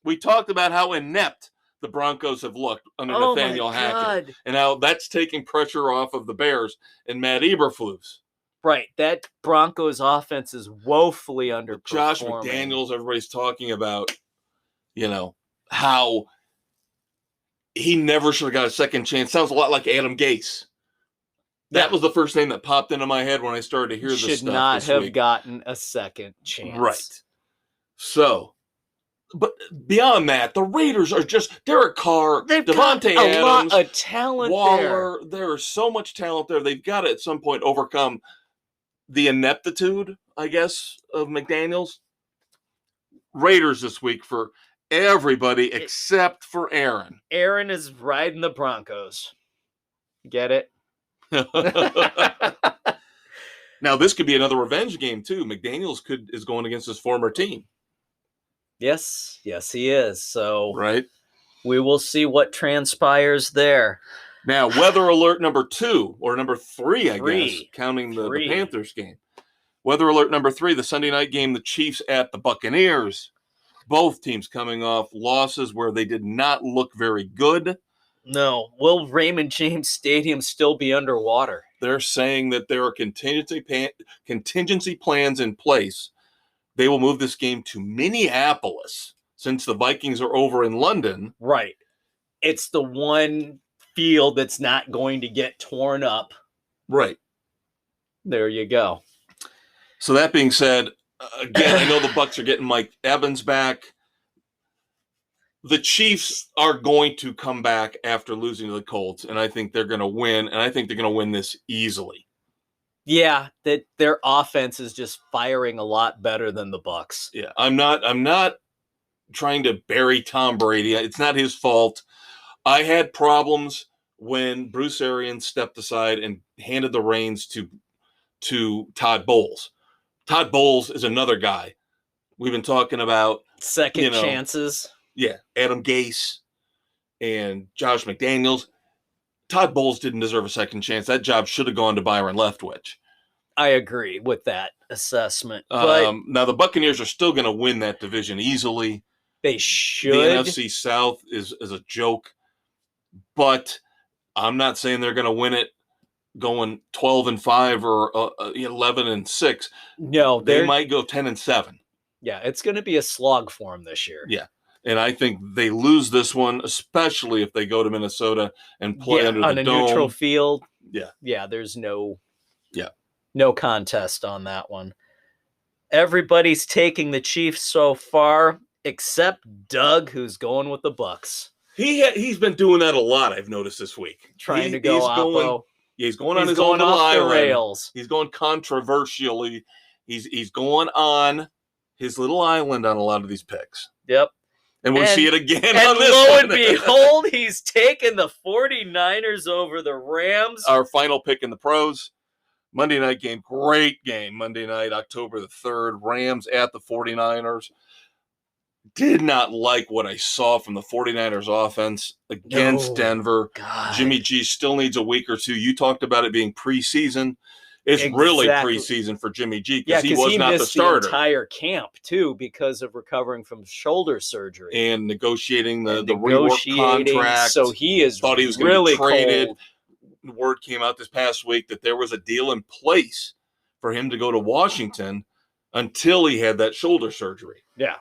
We talked about how inept the Broncos have looked under Nathaniel Hackett. And how that's taking pressure off of the Bears and Matt Eberflus. Right. That Broncos offense is woefully underperforming. Josh McDaniels, everybody's talking about, how he never should have got a second chance. Sounds a lot like Adam Gase. That was the first name that popped into my head when I started to hear this stuff. Should not have gotten a second chance. Right. So, but beyond that, the Raiders are just Derek Carr, Devontae Adams, a lot of talent Waller. There is so much talent there. They've got to at some point overcome the ineptitude, I guess, of McDaniels. Raiders this week for everybody except for Aaron. Aaron is riding the Broncos. Get it? Now, this could be another revenge game, too. McDaniels is going against his former team. Yes, he is. So right, we will see what transpires there. Now, weather alert number 2, or number 3, I guess, counting the Panthers game. Weather alert number 3, the Sunday night game, the Chiefs at the Buccaneers. Both teams coming off losses where they did not look very good. No. Will Raymond James Stadium still be underwater? They're saying that there are contingency plans in place. They will move this game to Minneapolis since the Vikings are over in London. Right. It's the one field that's not going to get torn up. Right. There you go. So that being said, again, I know the Bucs are getting Mike Evans back. The Chiefs are going to come back after losing to the Colts, and I think they're going to win, and I think they're going to win this easily. Yeah, that their offense is just firing a lot better than the Bucs. Yeah, I'm not trying to bury Tom Brady. It's not his fault. I had problems when Bruce Arians stepped aside and handed the reins to Todd Bowles. Todd Bowles is another guy. We've been talking about second chances. Yeah, Adam Gase and Josh McDaniels. Todd Bowles didn't deserve a second chance. That job should have gone to Byron Leftwich. I agree with that assessment. But now the Buccaneers are still going to win that division easily. They should. The NFC South is a joke, but I'm not saying they're going to win it going 12-5 or 11-6. No, they might go 10-7. Yeah, it's going to be a slog for them this year. Yeah. And I think they lose this one, especially if they go to Minnesota and play under the dome. On a neutral field. Yeah. Yeah, there's no contest on that one. Everybody's taking the Chiefs so far, except Doug, who's going with the Bucs. He's been doing that a lot, I've noticed this week. Trying to go Oppo. He's going on his own little island. Rails. He's going controversially. He's going on his little island on a lot of these picks. Yep. And we'll see it again And on this lo one. and behold, he's taken the 49ers over the Rams. Our final pick in the pros. Monday night game. Great game. Monday night, October the 3rd. Rams at the 49ers. Did not like what I saw from the 49ers offense against Denver. God. Jimmy G still needs a week or two. You talked about it being preseason. It's really preseason for Jimmy G because he was not the starter. The entire camp, too, because of recovering from shoulder surgery. And negotiating the rework contract. So he is thought he was really going to be traded. cold. Word came out this past week that there was a deal in place for him to go to Washington until he had that shoulder surgery. Yeah.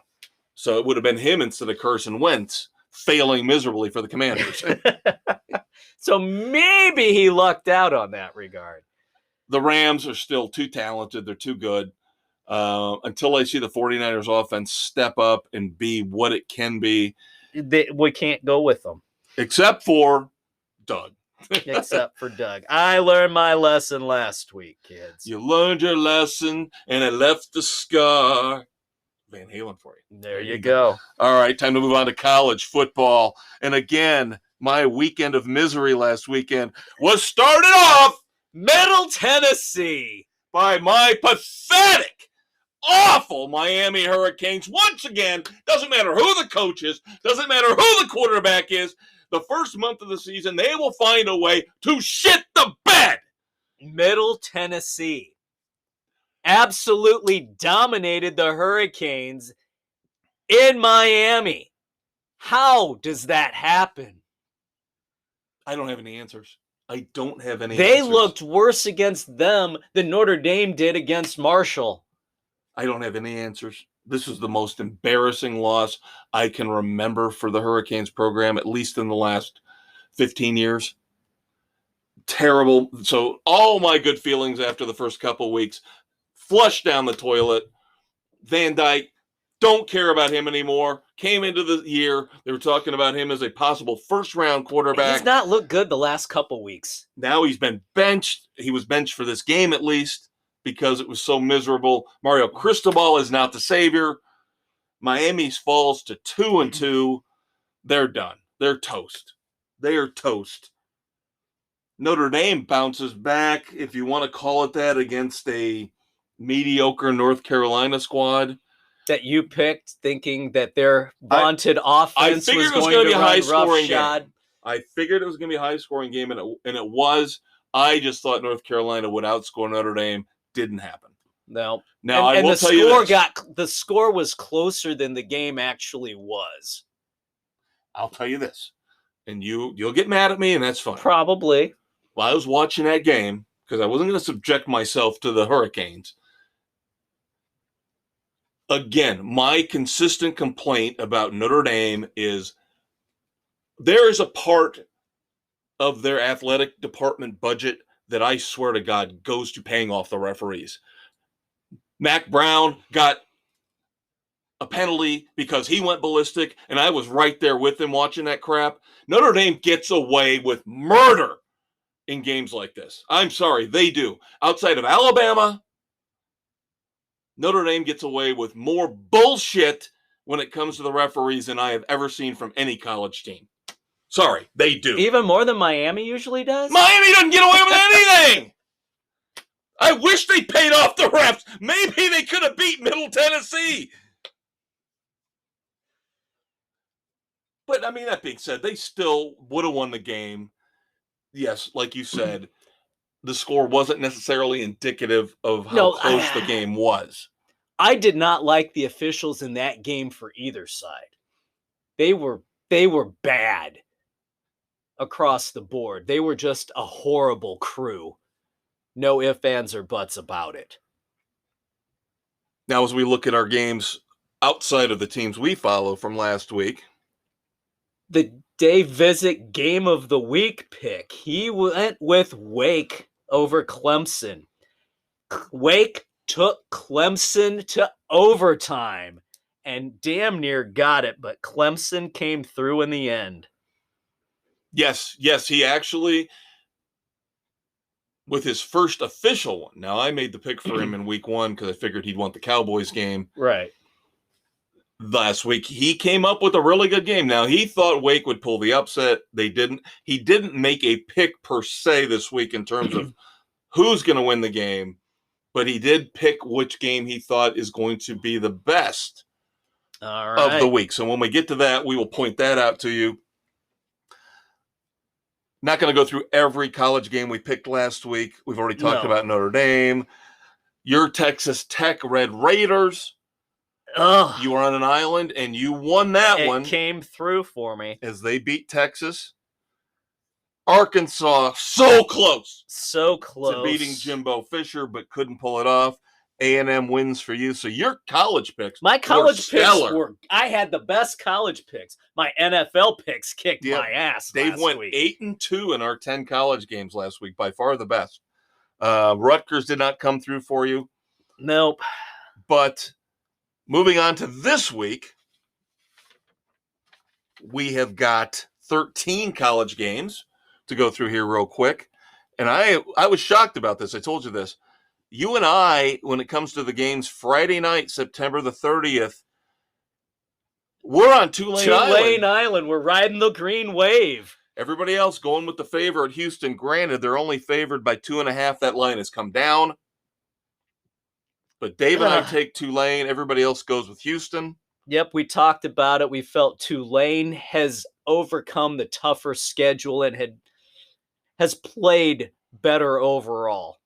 So it would have been him instead of Carson Wentz, failing miserably for the Commanders. So maybe he lucked out on that regard. the Rams are still too talented. They're too good. Until I see the 49ers offense step up and be what it can be. We can't go with them. Except for Doug. Except for Doug. I learned my lesson last week, kids. You learned your lesson, and it left the scar. Van Halen for you. There you go. All right, time to move on to college football. And again, my weekend of misery last weekend was started off Middle Tennessee by my pathetic, awful Miami Hurricanes. Once again, doesn't matter who the coach is, doesn't matter who the quarterback is, the first month of the season, they will find a way to shit the bed. Middle Tennessee absolutely dominated the Hurricanes in Miami. How does that happen? I don't have any answers. I don't have any They answers. looked worse against them than Notre Dame did against Marshall. I don't have any answers. This is the most embarrassing loss I can remember for the Hurricanes program, at least in the last 15 years. Terrible. So all my good feelings after the first couple weeks flushed down the toilet. Van Dyke, don't care about him anymore. Came into the year, they were talking about him as a possible first-round quarterback. He's not looked good the last couple weeks. Now he's been benched. He was benched for this game at least because it was so miserable. Mario Cristobal is not the savior. Miami's falls to 2-2. They're done. They're toast. They are toast. Notre Dame bounces back, if you want to call it that, against a mediocre North Carolina squad. That you picked thinking that their vaunted offense was going to be high scoring game. I figured it was going to be a high scoring game, and it was. I just thought North Carolina would outscore Notre Dame. Didn't happen. No. Now I will tell you this. The score was closer than the game actually was. I'll tell you this, and you'll get mad at me, and that's fine. Probably. While I was watching that game, because I wasn't going to subject myself to the Hurricanes. Again, my consistent complaint about Notre Dame is there is a part of their athletic department budget that I swear to God goes to paying off the referees. Mac Brown got a penalty because he went ballistic, and I was right there with him watching that crap. Notre Dame gets away with murder in games like this. I'm sorry, they do. Outside of Alabama, Notre Dame gets away with more bullshit when it comes to the referees than I have ever seen from any college team. Sorry, they do. Even more than Miami usually does? Miami doesn't get away with anything! I wish they paid off the refs. Maybe they could have beat Middle Tennessee. But, I mean, that being said, they still would have won the game. Yes, like you said, the score wasn't necessarily indicative of how close the game was. I did not like the officials in that game for either side. They were bad across the board. They were just a horrible crew. No ifs, ands, or buts about it. Now, as we look at our games outside of the teams we follow from last week, the Dave Visit Game of the Week pick, he went with Wake over Clemson. Wake took Clemson to overtime and damn near got it, but Clemson came through in the end. Yes, he actually, with his first official one. Now, I made the pick for him in week 1 because I figured he'd want the Cowboys game. Right. Last week, he came up with a really good game. Now, he thought Wake would pull the upset. They didn't. He didn't make a pick per se this week in terms of who's going to win the game, but he did pick which game he thought is going to be the best of the week. So when we get to that, we will point that out to you. Not going to go through every college game we picked last week. We've already talked about Notre Dame. Your Texas Tech Red Raiders. Ugh. You were on an island, and you won that one. It came through for me. As they beat Texas. Arkansas, so close. So close. To beating Jimbo Fisher, but couldn't pull it off. A&M wins for you. So your college picks My college picks stellar. I had the best college picks. My NFL picks kicked my ass Dave last went week. 8-2 in our 10 college games last week. By far the best. Rutgers did not come through for you. Nope. But moving on to this week, we have got 13 college games to go through here real quick. And I was shocked about this. I told you this. You and I, when it comes to the games, Friday night, September the 30th, we're on Tulane Island. We're riding the green wave. Everybody else going with the favorite, Houston. Granted, they're only favored by 2.5. That line has come down. But Dave and I take Tulane. Everybody else goes with Houston. Yep, we talked about it. We felt Tulane has overcome the tougher schedule and has played better overall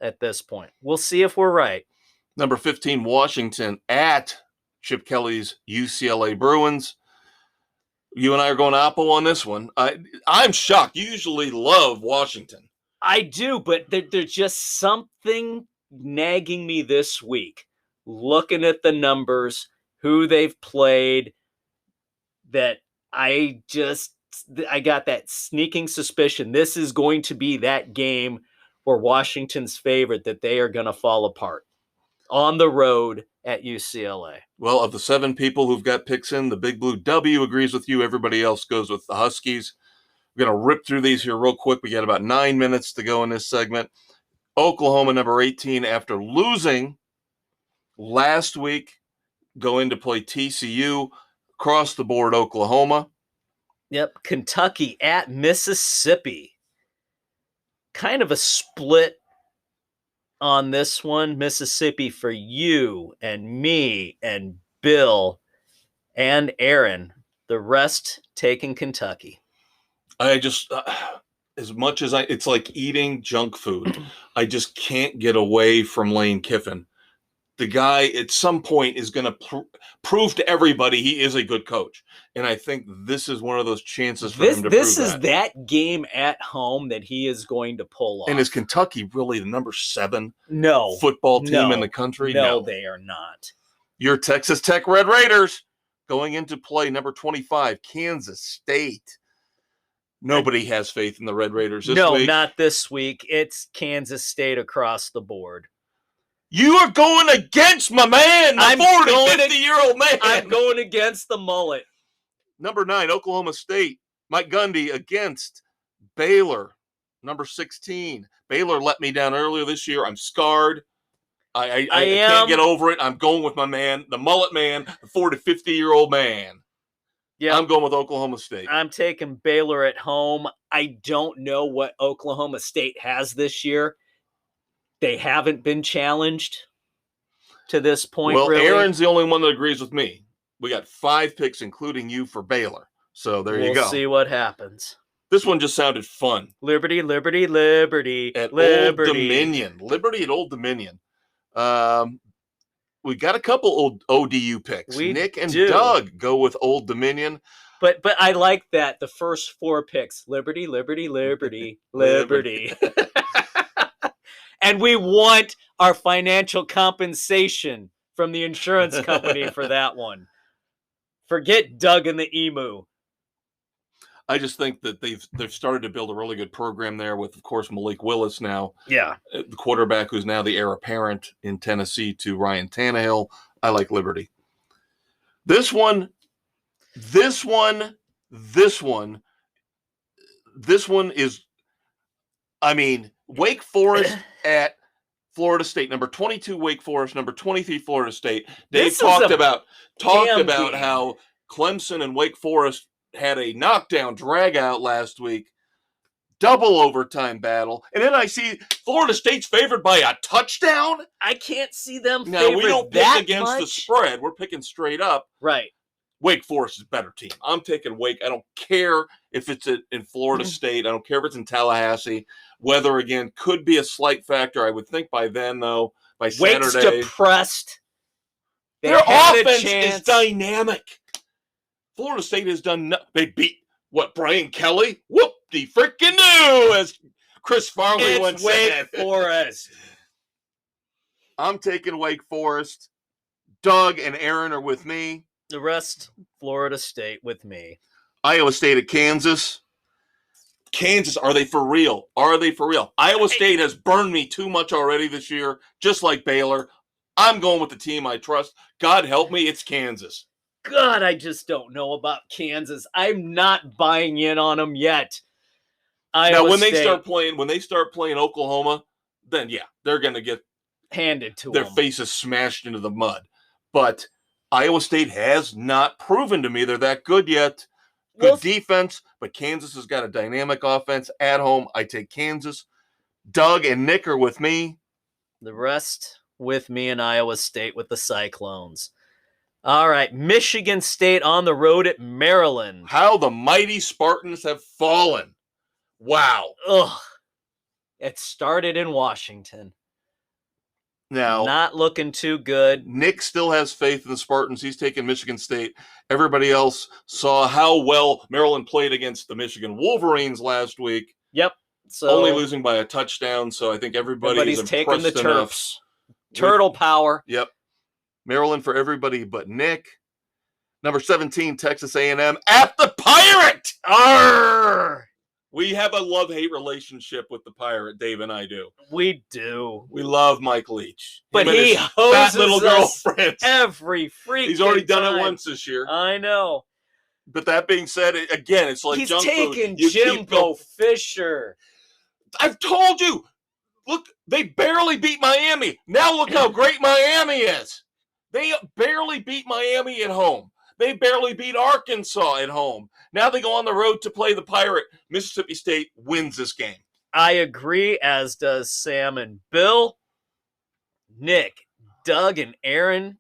at this point. We'll see if we're right. Number 15, Washington at Chip Kelly's UCLA Bruins. You and I are going Oppo on this one. I'm shocked. You usually love Washington. I do, but there's just something nagging me this week. Looking at the numbers, who they've played, that I got that sneaking suspicion this is going to be that game where Washington's favorite, that they are going to fall apart on the road at UCLA. Well, of the 7 people who've got picks in, the Big Blue W agrees with you. Everybody else goes with the Huskies. We're going to rip through these here real quick. We got about 9 minutes to go in this segment. Oklahoma, number 18, after losing last week, going to play TCU. Across the board, Oklahoma. Yep, Kentucky at Mississippi. Kind of a split on this one. Mississippi for you and me and Bill and Aaron. The rest taking Kentucky. I just, as much as it's like eating junk food. I just can't get away from Lane Kiffin. The guy at some point is going to prove to everybody he is a good coach. And I think this is one of those chances for him to prove that. This is that game at home that he is going to pull off. And is Kentucky really the number 7 no football team in the country? No, they are not. Your Texas Tech Red Raiders going into play, number 25, Kansas State. Nobody has faith in the Red Raiders this week. No, not this week. It's Kansas State across the board. You are going against my man, the 40, 50-year-old man. I'm going against the mullet. Number 9, Oklahoma State. Mike Gundy against Baylor. Number 16. Baylor let me down earlier this year. I'm scarred. I can't get over it. I'm going with my man, the mullet man, the 40, 50-year-old man. Yeah, I'm going with Oklahoma State. I'm taking Baylor at home. I don't know what Oklahoma State has this year. They haven't been challenged to this point. Well, really. Aaron's the only one that agrees with me. We got 5 picks, including you, for Baylor. So there you go. We'll see what happens. This one just sounded fun. Liberty, Liberty, Liberty. At Liberty. Old Dominion. Liberty at Old Dominion. We got a couple old ODU picks. Nick and Doug go with Old Dominion. But I like that. The first 4 picks. Liberty, Liberty, Liberty, Liberty. And we want our financial compensation from the insurance company for that one. Forget Doug and the Emu. I just think that they've started to build a really good program there with, of course, Malik Willis now. Yeah. The quarterback who's now the heir apparent in Tennessee to Ryan Tannehill. I like Liberty. This one is, I mean, Wake Forest at Florida State. Number 22, Wake Forest. Number 23, Florida State. Dave talked about how Clemson and Wake Forest had a knockdown drag out last week. Double overtime battle. And then I see Florida State's favored by a touchdown. I can't see them now, we don't pick against the spread. We're picking straight up. Right. Wake Forest is a better team. I'm taking Wake. I don't care if it's in Florida State. I don't care if it's in Tallahassee. Weather, again, could be a slight factor. I would think by then, though, by Saturday. Wake's depressed. Their offense is dynamic. Florida State has done they beat, Brian Kelly? Whoop-de-frickin-do, as Chris Farley once said. Wake Forest. I'm taking Wake Forest. Doug and Aaron are with me. The rest, Florida State with me. Iowa State at Kansas. Kansas, are they for real? Are they for real? Iowa State has burned me too much already this year, just like Baylor. I'm going with the team I trust. God help me, it's Kansas. God, I just don't know about Kansas. I'm not buying in on them yet. Now, when they start playing Oklahoma, then yeah, they're going to get handed to their them. faces smashed into the mud. But Iowa State has not proven to me they're that good yet. Good defense, but Kansas has got a dynamic offense at home. I take Kansas. Doug and Nick are with me. The rest with me in Iowa State with the Cyclones. All right, Michigan State on the road at Maryland. How the mighty Spartans have fallen. Wow. Ugh. It started in Washington. Now, not looking too good. Nick still has faith in the Spartans. He's taking Michigan State. Everybody else saw how well Maryland played against the Michigan Wolverines last week. Yep. So only losing by a touchdown, so I think everybody's taking the enough. Terps. Turtle power. Yep. Maryland for everybody but Nick. Number 17, Texas A&M at the Pirate. Arr! We have a love-hate relationship with the Pirate, Dave and I do. We do. We love Mike Leach. But he hoses little girlfriend every freaking He's already done time. it once this year. I know. But that being said, again, it's like he's junk taking food. Jimbo Fisher. I've told you. Look, they barely beat Miami. Now look how great Miami is. They barely beat Miami at home. They barely beat Arkansas at home. Now they go on the road to play the Pirate. Mississippi State wins this game. I agree, as does Sam and Bill. Nick, Doug, and Aaron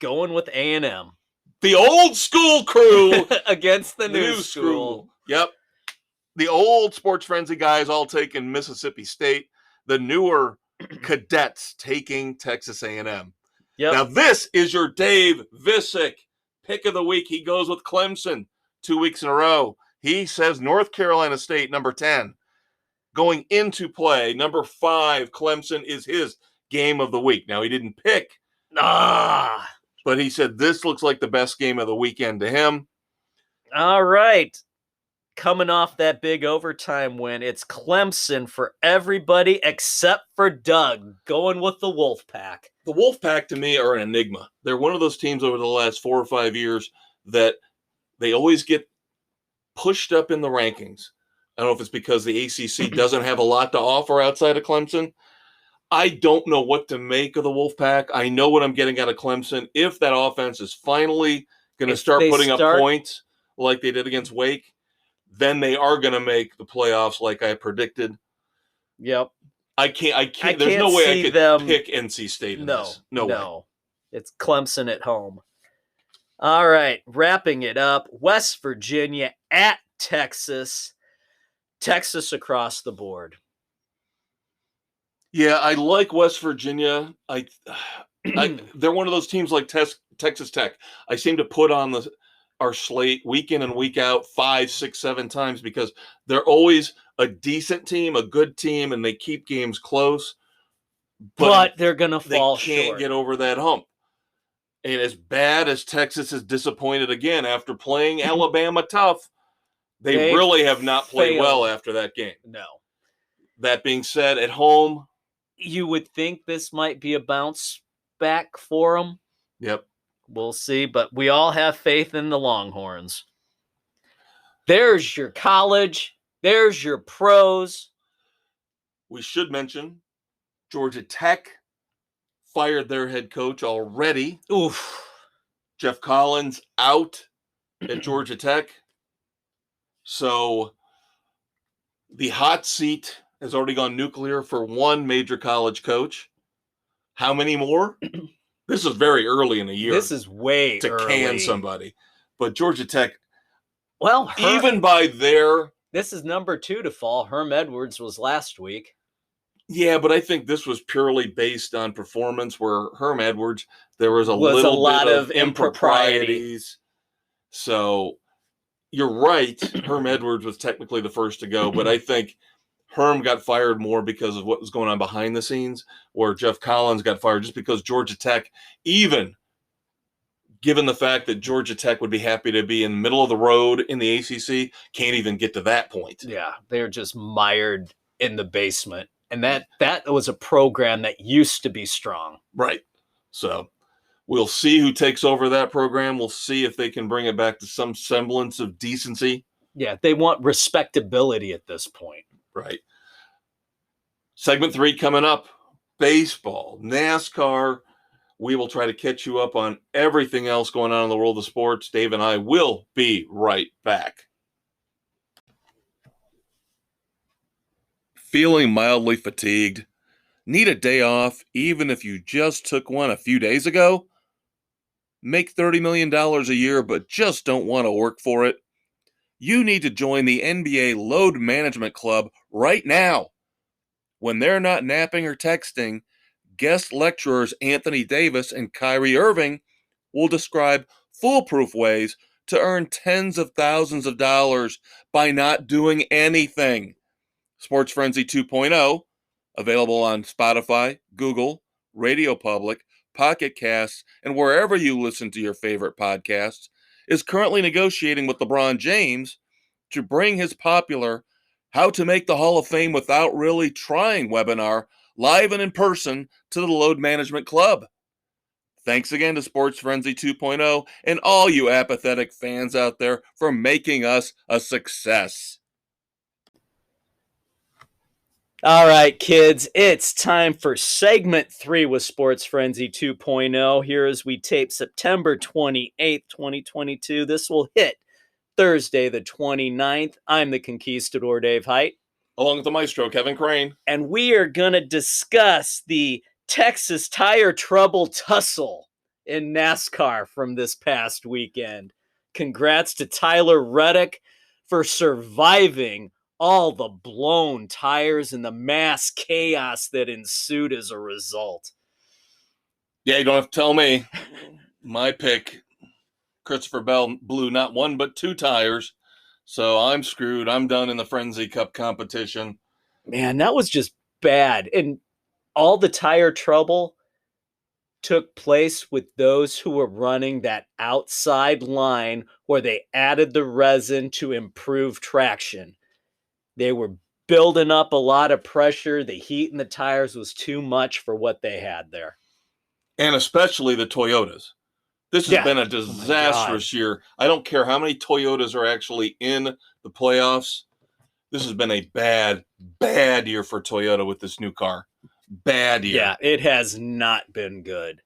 going with A&M. The old school crew against the new school. Yep. The old Sports Frenzy guys all taking Mississippi State. The newer cadets taking Texas A&M. Yep. Now this is your Dave Visick pick of the week. He goes with Clemson 2 weeks in a row. He says North Carolina State, number 10. Going into play, number 5, Clemson is his game of the week. Now, he didn't pick, but he said this looks like the best game of the weekend to him. All right. Coming off that big overtime win, it's Clemson for everybody except for Doug, going with the Wolfpack. The Wolfpack, to me, are an enigma. They're one of those teams over the last 4 or 5 years that they always get pushed up in the rankings. I don't know if it's because the ACC doesn't have a lot to offer outside of Clemson. I don't know what to make of the Wolfpack. I know what I'm getting out of Clemson. If that offense is finally going to start putting up points like they did against Wake, then they are going to make the playoffs like I predicted. Yep. I can't. There's no way I could pick NC State in this. No way. It's Clemson at home. All right, wrapping it up. West Virginia at Texas. Texas across the board. Yeah, I like West Virginia. They're one of those teams like Texas Tech. I seem to put on our slate week in and week out 5, 6, 7 times because they're always a decent team, a good team, and they keep games close. But they're going to fall short. They can't get over that hump. And as bad as Texas is disappointed again after playing Alabama tough, they really have not played well after that game. No. That being said, at home, you would think this might be a bounce back for them. Yep. We'll see, but we all have faith in the Longhorns. There's your college. There's your pros. We should mention Georgia Tech fired their head coach already. Oof. Jeff Collins out at Georgia Tech. So the hot seat has already gone nuclear for one major college coach. How many more? This is very early in the year. This is way to early. Can somebody. But Georgia Tech, well, even by their... This is number 2 to fall. Herm Edwards was last week. Yeah, but I think this was purely based on performance where Herm Edwards, there was a lot of improprieties. So you're right. Herm Edwards was technically the first to go, but I think Herm got fired more because of what was going on behind the scenes, where Jeff Collins got fired just because Georgia Tech, even given the fact that Georgia Tech would be happy to be in the middle of the road in the ACC, can't even get to that point. Yeah, they're just mired in the basement. And that was a program that used to be strong. Right. So we'll see who takes over that program. We'll see if they can bring it back to some semblance of decency. Yeah, they want respectability at this point. Right. Segment 3 coming up. Baseball, NASCAR. We will try to catch you up on everything else going on in the world of sports. Dave and I will be right back. Feeling mildly fatigued? Need a day off even if you just took one a few days ago? Make $30 million a year but just don't want to work for it? You need to join the NBA Load Management Club right now. When they're not napping or texting, guest lecturers Anthony Davis and Kyrie Irving will describe foolproof ways to earn tens of thousands of dollars by not doing anything. Sports Frenzy 2.0, available on Spotify, Google, Radio Public, Pocket Casts, and wherever you listen to your favorite podcasts, is currently negotiating with LeBron James to bring his popular How to Make the Hall of Fame Without Really Trying webinar live and in person to the Load Management Club. Thanks again to Sports Frenzy 2.0 and all you apathetic fans out there for making us a success. All right, kids, it's time for segment 3 with Sports Frenzy 2.0. Here as we tape September 28th, 2022. This will hit Thursday, the 29th. I'm the Conquistador, Dave Height. Along with the maestro, Kevin Crane. And we are going to discuss the Texas tire trouble tussle in NASCAR from this past weekend. Congrats to Tyler Reddick for surviving all the blown tires and the mass chaos that ensued as a result. Yeah, you don't have to tell me. My pick, Christopher Bell, blew not one but 2 tires. So I'm screwed. I'm done in the Frenzy Cup competition. Man, that was just bad. And all the tire trouble took place with those who were running that outside line where they added the resin to improve traction. They were building up a lot of pressure. The heat in the tires was too much for what they had there. And especially the Toyotas. This has been a disastrous year. I don't care how many Toyotas are actually in the playoffs. This has been a bad, bad year for Toyota with this new car. Bad year. Yeah, it has not been good.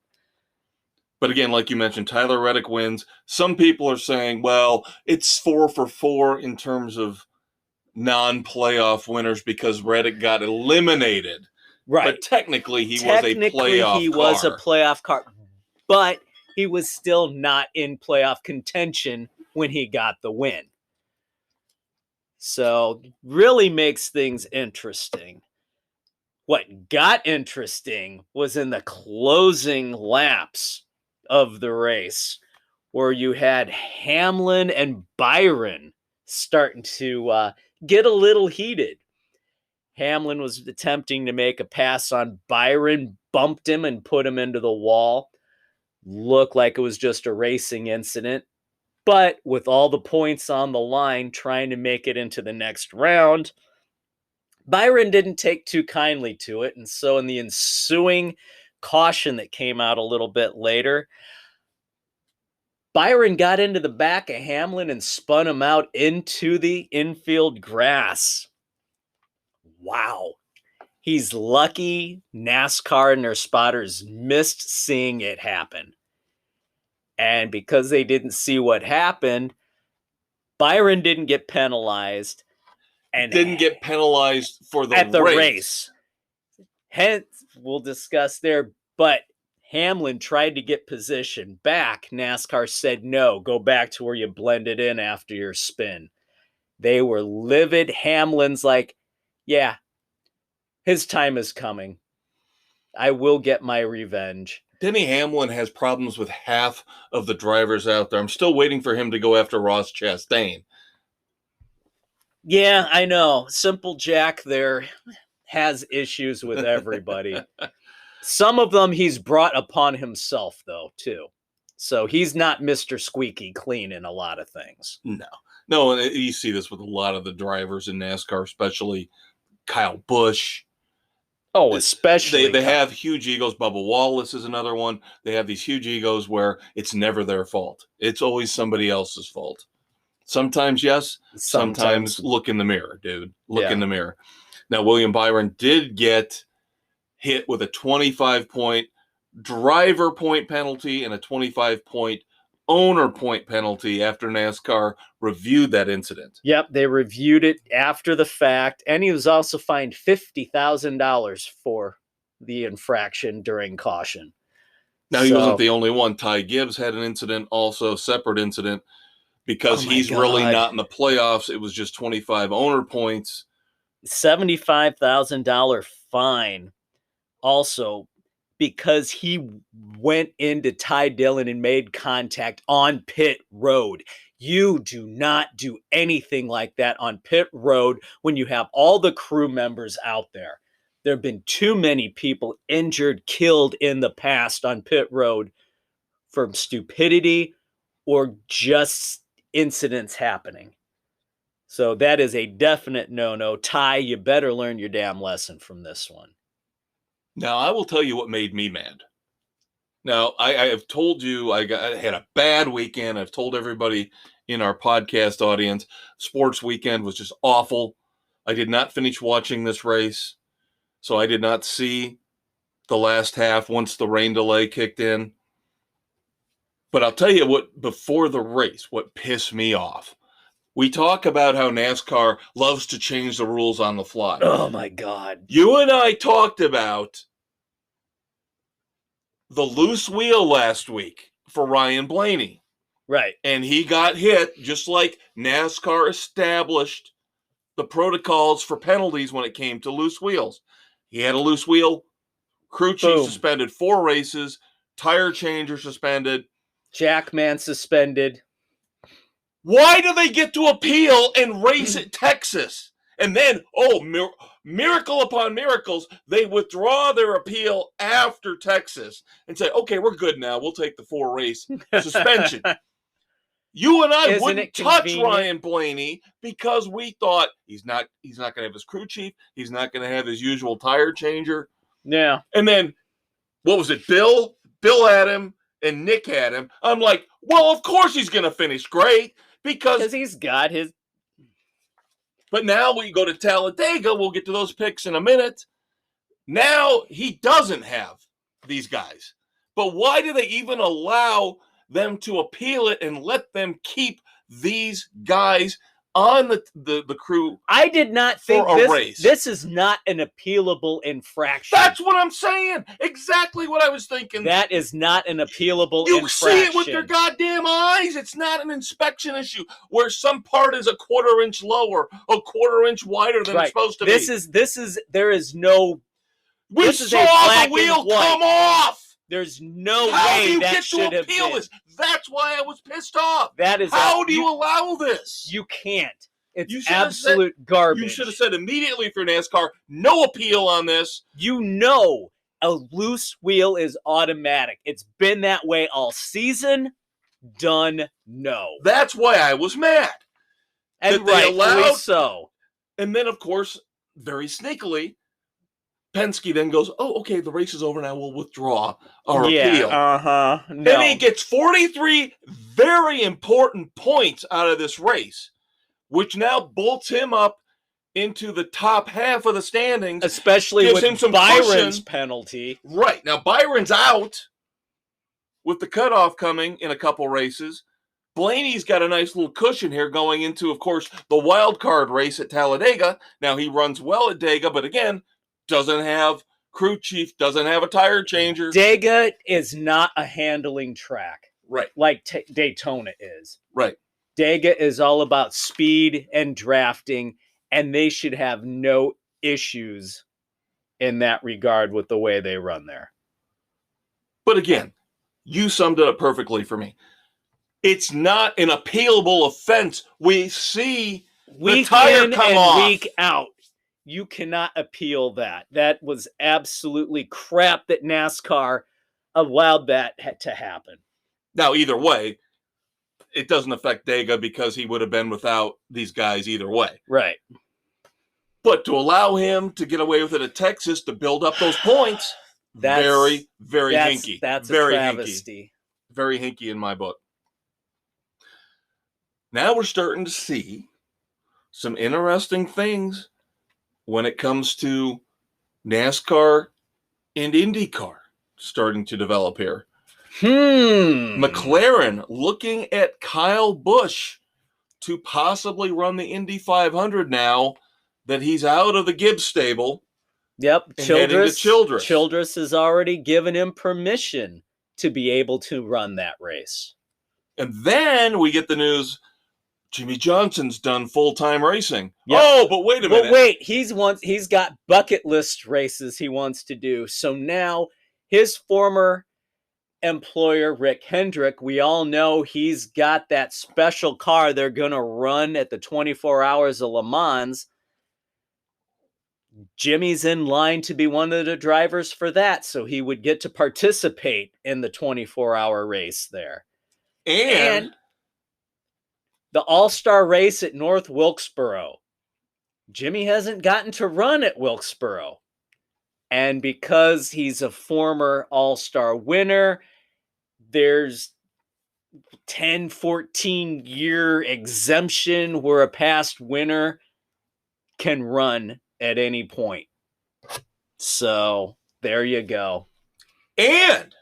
But again, like you mentioned, Tyler Reddick wins. Some people are saying, well, it's 4 for 4 in terms of non-playoff winners because Reddick got eliminated. Right. But technically, he was a playoff car. But he was still not in playoff contention when he got the win. So really makes things interesting. What got interesting was in the closing laps of the race, where you had Hamlin and Byron starting to get a little heated. Hamlin was attempting to make a pass on Byron, bumped him and put him into the wall. Looked like it was just a racing incident. But with all the points on the line, trying to make it into the next round, Byron didn't take too kindly to it. And so in the ensuing caution that came out a little bit later, Byron got into the back of Hamlin and spun him out into the infield grass. Wow. He's lucky NASCAR and their spotters missed seeing it happen. And because they didn't see what happened, Byron didn't get penalized. And didn't get penalized for the race. Hence, we'll discuss there. But Hamlin tried to get position back. NASCAR said, no, go back to where you blended in after your spin. They were livid. Hamlin's like, yeah, his time is coming. I will get my revenge. Denny Hamlin has problems with half of the drivers out there. I'm still waiting for him to go after Ross Chastain. Yeah, I know. Simple Jack there has issues with everybody. Some of them he's brought upon himself, though, too. So he's not Mr. Squeaky clean in a lot of things. No, and you see this with a lot of the drivers in NASCAR, especially Kyle Busch. Oh, especially they have huge egos. Bubba Wallace is another one. They have these huge egos where it's never their fault. It's always somebody else's fault. Sometimes yes, sometimes look in the mirror, dude. Look in the mirror. Now, William Byron did get hit with a 25-point driver point penalty and a 25-point owner point penalty after NASCAR reviewed that incident. Yep, they reviewed it after the fact, and he was also fined $50,000 for the infraction during caution. Now, he wasn't the only one. Ty Gibbs had an incident, also separate incident, because he's really not in the playoffs. It was just 25 owner points. $75,000 fine also because he went into Ty Dillon and made contact on pit road. You do not do anything like that on pit road when you have all the crew members out there. There have been too many people injured, killed in the past on pit road from stupidity or just incidents happening. So that is a definite no-no. Ty, you better learn your damn lesson from this one. Now, I will tell you what made me mad. Now, I have told you I had a bad weekend. I've told everybody in our podcast audience, sports weekend was just awful. I did not finish watching this race, so I did not see the last half once the rain delay kicked in. But I'll tell you what, before the race, what pissed me off. We talk about how NASCAR loves to change the rules on the fly. Oh, my God. You and I talked about the loose wheel last week for Ryan Blaney. Right. And he got hit just like NASCAR established the protocols for penalties when it came to loose wheels. He had a loose wheel. Crew chief suspended 4 races. Tire changer suspended. Jackman suspended. Why do they get to appeal and race at Texas? And then, miracle upon miracles, they withdraw their appeal after Texas and say, okay, we're good now. We'll take the 4-race suspension. You and I wouldn't touch Ryan Blaney because we thought he's not going to have his crew chief. He's not going to have his usual tire changer. Yeah. And then, what was it, Bill? Bill had him and Nick had him. I'm like, well, of course he's going to finish great. Because he's got his. But now we go to Talladega. We'll get to those picks in a minute. Now he doesn't have these guys. But why do they even allow them to appeal it and let them keep these guys on the crew? I did not think this is not an appealable infraction. That's what I'm saying. Exactly what I was thinking. That is not an appealable infraction. You see it with your goddamn eyes. It's not an inspection issue where some part is a quarter-inch lower, a quarter-inch wider than it's supposed to be. There is no. We saw the wheel come off. There's no way that should have been. This? That's why I was pissed off. That is how do you allow this? You can't. It's absolute garbage. You should have said immediately for NASCAR, no appeal on this. You know a loose wheel is automatic. It's been that way all season. Done. No. That's why I was mad. And rightfully so. And then, of course, very sneakily, Penske then goes, oh, okay, the race is over now. We'll withdraw our appeal. No. And he gets 43 very important points out of this race, which now bolts him up into the top half of the standings. Especially with Byron's penalty. Right. Now, Byron's out with the cutoff coming in a couple races. Blaney's got a nice little cushion here going into, of course, the wild card race at Talladega. Now, he runs well at Dega, but again, doesn't have crew chief, doesn't have a tire changer. Dega is not a handling track. Right. Like Daytona is. Right. Dega is all about speed and drafting, and they should have no issues in that regard with the way they run there. But again, you summed it up perfectly for me. It's not an appealable offense. We see the tire come off. Week out. You cannot appeal that. That was absolutely crap that NASCAR allowed that to happen. Now, either way, it doesn't affect Dega because he would have been without these guys either way. Right. But to allow him to get away with it at Texas to build up those points, very, very hinky. That's very a travesty. Hinky. Very hinky in my book. Now we're starting to see some interesting things when it comes to NASCAR and IndyCar starting to develop here. McLaren looking at Kyle Busch to possibly run the Indy 500 now that he's out of the Gibbs stable. Yep. Childress has already given him permission to be able to run that race. And then we get the news Jimmy Johnson's done full-time racing. Yep. Oh, but wait a minute. But wait, he's got bucket list races he wants to do. So now his former employer, Rick Hendrick, we all know he's got that special car they're going to run at the 24 Hours of Le Mans. Jimmy's in line to be one of the drivers for that, so he would get to participate in the 24-hour race there. And the All-Star race at North Wilkesboro. Jimmy hasn't gotten to run at Wilkesboro. And because he's a former All-Star winner, there's 10, 14-year exemption where a past winner can run at any point. So there you go. And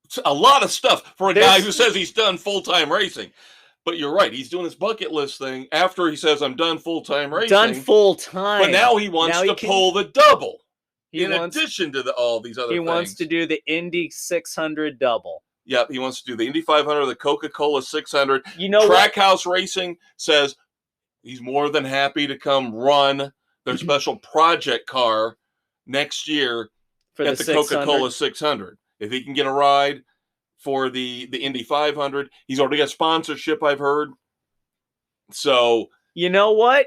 it's a lot of stuff for a guy who says he's done full-time racing. But you're right. He's doing his bucket list thing after he says, I'm done full-time racing. Done full-time. But now he wants to pull the double in addition to all these other things. He wants to do the Indy 600 double. Yep, he wants to do the Indy 500, the Coca-Cola 600. You know Trackhouse Racing says he's more than happy to come run their special project car next year at the Coca-Cola 600. If he can get a ride for the Indy 500, he's already got sponsorship, I've heard. So, you know what?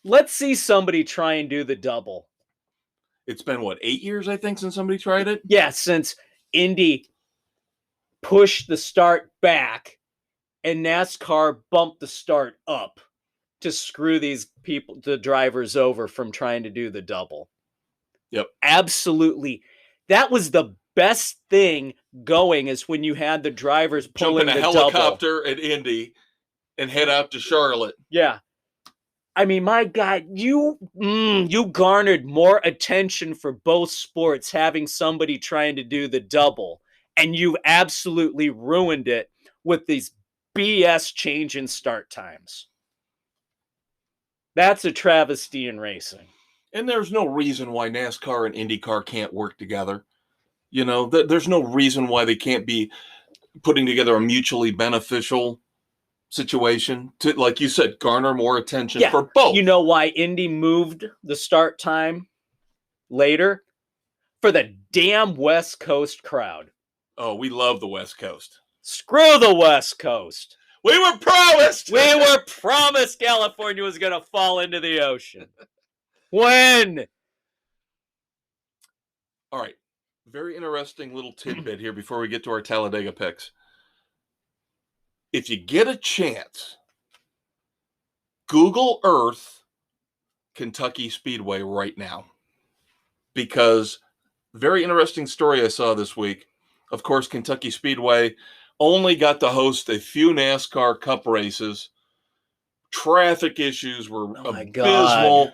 Let's see somebody try and do the double. It's been, 8 years, I think, since somebody tried it? Yeah, since Indy pushed the start back and NASCAR bumped the start up to screw these people, the drivers, over from trying to do the double. Yep. Absolutely. That was the best thing going, is when you had the drivers pulling the double. Jump in a helicopter at Indy and head out to Charlotte. Yeah. I mean, my God, you garnered more attention for both sports having somebody trying to do the double, and you absolutely ruined it with these BS change in start times. That's a travesty in racing. And there's no reason why NASCAR and IndyCar can't work together. You know, there's no reason why they can't be putting together a mutually beneficial situation to, like you said, garner more attention for both. You know why Indy moved the start time later? For the damn West Coast crowd. Oh, we love the West Coast. Screw the West Coast. We were promised. We were promised California was going to fall into the ocean. When? All right. Very interesting little tidbit here before we get to our Talladega picks. If you get a chance, Google Earth Kentucky Speedway right now. Because very interesting story I saw this week. Of course, Kentucky Speedway only got to host a few NASCAR Cup races. Traffic issues were abysmal.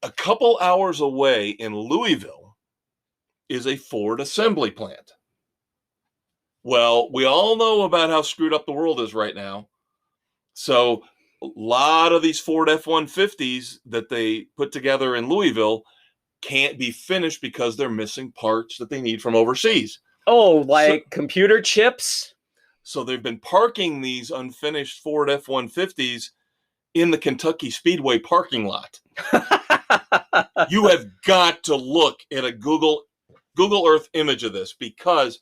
A couple hours away in Louisville is a Ford assembly plant. Well, we all know about how screwed up the world is right now. So a lot of these Ford F-150s that they put together in Louisville can't be finished because they're missing parts that they need from overseas. Oh, like computer chips? So they've been parking these unfinished Ford F-150s in the Kentucky Speedway parking lot. You have got to look at a Google Earth image of this, because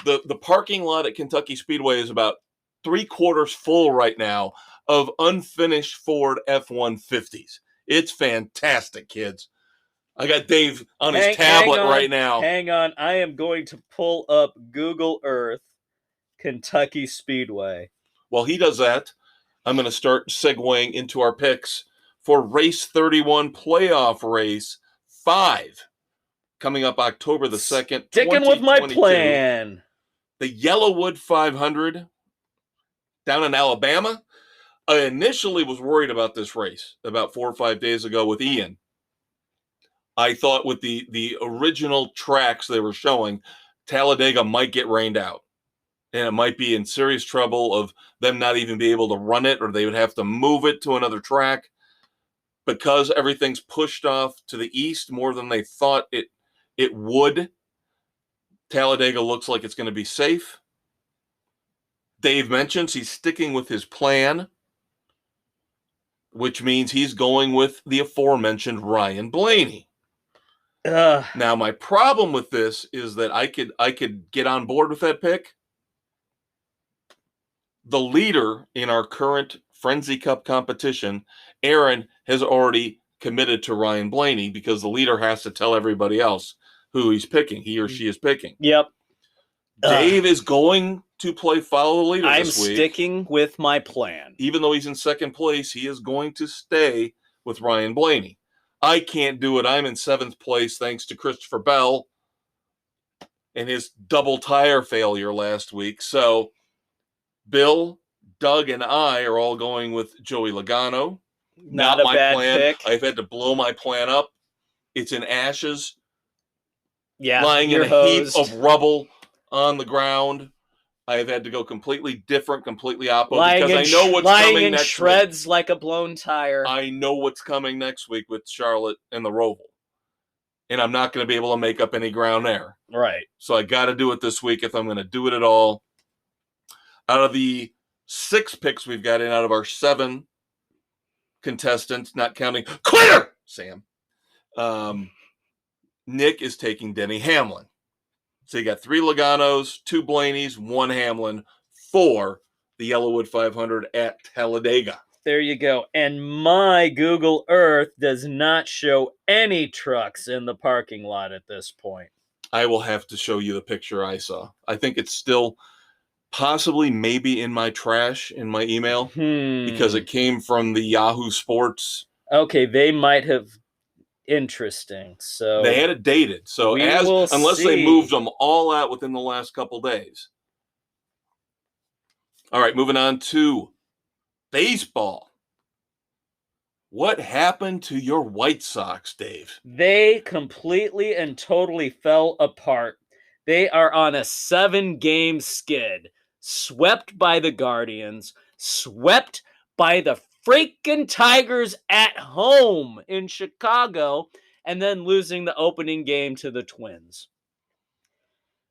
the parking lot at Kentucky Speedway is about 3/4 full right now of unfinished Ford F-150s. It's fantastic, kids. I got Dave on his tablet right now. Hang on. I am going to pull up Google Earth Kentucky Speedway. While he does that, I'm going to start segueing into our picks for Race 31 Playoff Race 5, coming up October the 2nd, Sticking with my plan. The Yellowwood 500 down in Alabama. I initially was worried about this race about 4 or 5 days ago with Ian. I thought with the original tracks they were showing, Talladega might get rained out. And it might be in serious trouble of them not even be able to run it, or they would have to move it to another track. Because everything's pushed off to the east more than they thought it would, Talladega looks like it's going to be safe. Dave mentions he's sticking with his plan, which means he's going with the aforementioned Ryan Blaney. Now, my problem with this is that I could get on board with that pick. The leader in our current Frenzy Cup competition, Aaron, has already committed to Ryan Blaney because the leader has to tell everybody else who he's picking, he or she is picking. Yep. Dave is going to play follow the leader this week. I'm sticking with my plan. Even though he's in second place, he is going to stay with Ryan Blaney. I can't do it. I'm in 7th place thanks to Christopher Bell and his double tire failure last week. So Bill, Doug, and I are all going with Joey Logano. Not a my bad plan. pick. I've had to blow my plan up. It's in ashes. Yeah, lying in a hosed. heap of rubble on the ground. I've had to go completely different, completely opposite because I know what's coming next shreds week. like a blown tire. I know what's coming next week with Charlotte and the Roval. And I'm not going to be able to make up any ground there. Right. So I got to do it this week if I'm going to do it at all. Out of the 6 picks we've got in, out of our 7 contestants, not counting Quitter, Sam, Nick is taking Denny Hamlin. So you got 3 Loganos, 2 Blaneys, 1 Hamlin for the Yellowwood 500 at Talladega. There you go. And my Google Earth does not show any trucks in the parking lot at this point. I will have to show you the picture I saw. I think it's still possibly maybe in my trash in my email because it came from the Yahoo Sports. Okay, they might have. Interesting. So they had it dated. So unless they moved them all out within the last couple days. All right, moving on to baseball. What happened to your White Sox, Dave? They completely and totally fell apart. They are on a 7-game skid, swept by the Guardians, swept by the freaking Tigers at home in Chicago, and then losing the opening game to the Twins.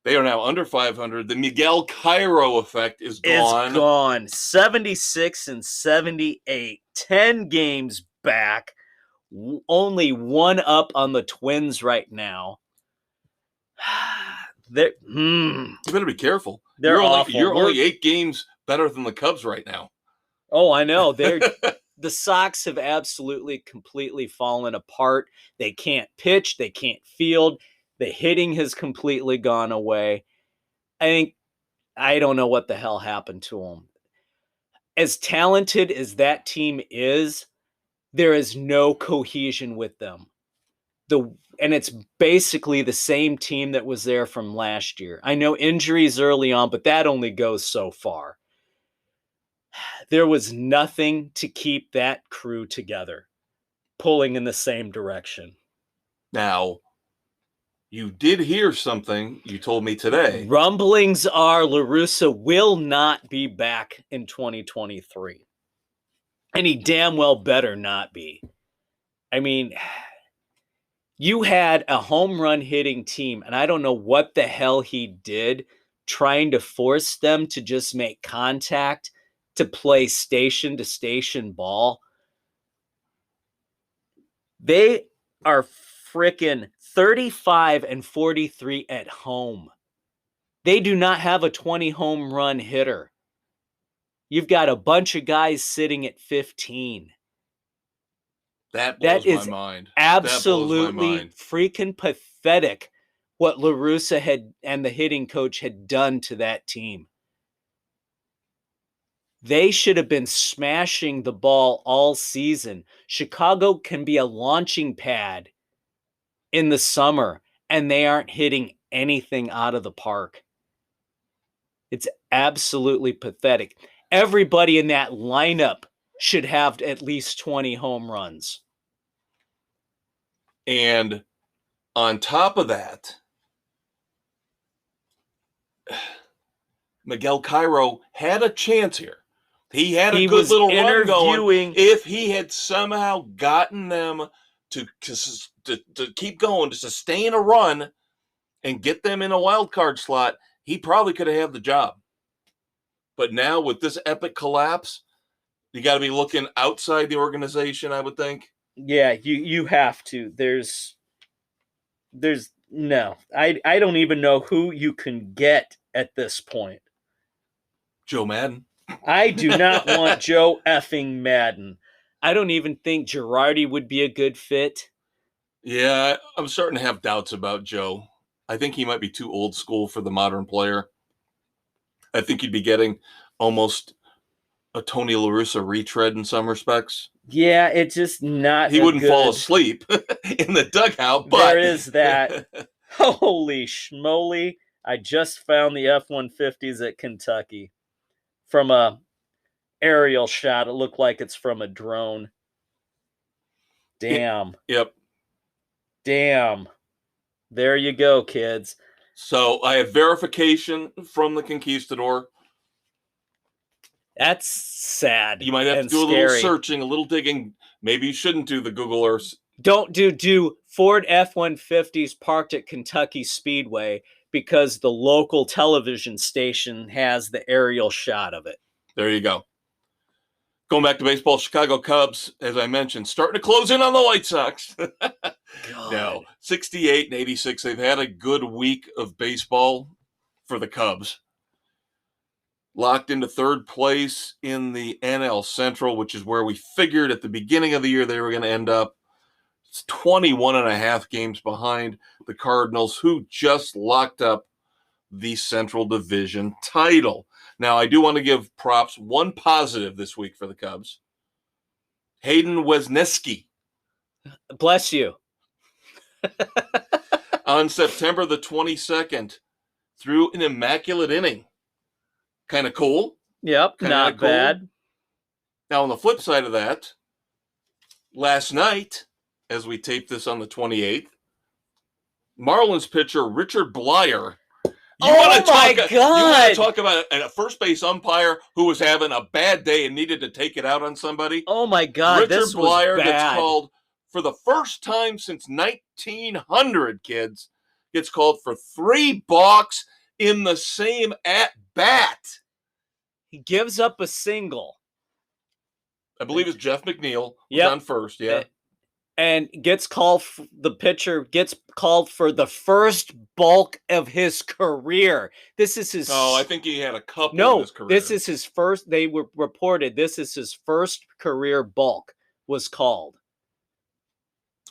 They are now under 500. The Miguel Cairo effect is gone. It's gone. 76 and 78. 10 games back. Only 1 up on the Twins right now. You better be careful. They're awful. You're only 8 games better than the Cubs right now. Oh, I know. The Sox have absolutely, completely fallen apart. They can't pitch. They can't field. The hitting has completely gone away. I don't know what the hell happened to them. As talented as that team is, there is no cohesion with them. And it's basically the same team that was there from last year. I know injuries early on, but that only goes so far. There was nothing to keep that crew together, pulling in the same direction. Now, you did hear something you told me today. Rumblings are La Russa will not be back in 2023. And he damn well better not be. I mean, you had a home run hitting team, and I don't know what the hell he did trying to force them to just make contact to play station to station ball. They are freaking 35 and 43 at home. They do not have a 20 home run hitter. You've got a bunch of guys sitting at 15. That blows That is my mind. absolutely freaking pathetic what La Russa had and the hitting coach had done to that team. They should have been smashing the ball all season. Chicago can be a launching pad in the summer, and they aren't hitting anything out of the park. It's absolutely pathetic. Everybody in that lineup should have at least 20 home runs. And on top of that, Miguel Cairo had a chance here. He had a good little run going. If he had somehow gotten them to keep going, to sustain a run and get them in a wild card slot, he probably could have had the job. But now with this epic collapse, you got to be looking outside the organization, I would think. Yeah, you have to. There's no. I don't even know who you can get at this point. Joe Madden. I do not want Joe effing Madden. I don't even think Girardi would be a good fit. Yeah, I'm starting to have doubts about Joe. I think he might be too old school for the modern player. I think he'd be getting almost a Tony La Russa retread in some respects. Yeah, it's just not. He wouldn't fall asleep in the dugout, but there is that. Holy schmoly. I just found the F-150s at Kentucky. From a aerial shot, it looked like it's from a drone. Damn. Yep. Damn. There you go, kids. So I have verification from the Conquistador. That's sad. You might have to do a little searching, a little digging. Maybe you shouldn't do the Google Earth. Don't do Ford F-150s parked at Kentucky Speedway because the local television station has the aerial shot of it. There you go. Going back to baseball, Chicago Cubs, as I mentioned, starting to close in on the White Sox. No, 68 and 86. They've had a good week of baseball for the Cubs. Locked into third place in the NL Central, which is where we figured at the beginning of the year they were going to end up. It's 21 and a half games behind the Cardinals, who just locked up the Central Division title. Now, I do want to give props. One positive this week for the Cubs. Hayden Wesneski. Bless you. On September the 22nd, threw an immaculate inning. Kind of cool. Yep, not bad. Now, on the flip side of that, last night, as we taped this on the 28th, Marlins pitcher Richard Blyer. You want to talk about a first base umpire who was having a bad day and needed to take it out on somebody? Oh, my God. Richard Blyer gets called for the first time since 1900, kids. Gets called for 3 balks in the same at-bat. He gives up a single. I believe it's Jeff McNeil was on first, yeah. And the pitcher gets called for the first balk of his career. This is his... Oh, I think he had a couple in his career. This is his first... They were reported this is his first career balk was called.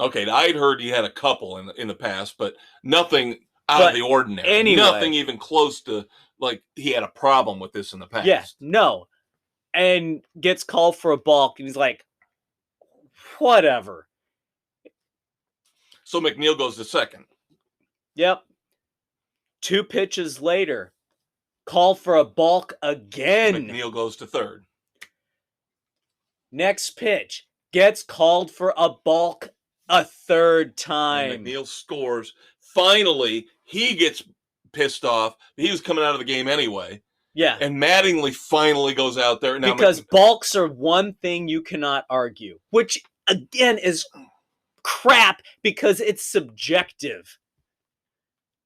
Okay, I'd heard he had a couple in the past, but nothing out of the ordinary. Anyway, nothing even close to, like, he had a problem with this in the past. Yeah, no. And gets called for a balk, and he's like, whatever. So McNeil goes to second. Yep. 2 pitches later, called for a balk again. McNeil goes to third. Next pitch, gets called for a balk a third time. And McNeil scores. Finally, he gets pissed off. He was coming out of the game anyway. Yeah. And Mattingly finally goes out there. Now, because balks are one thing you cannot argue, which, again, is crap because it's subjective.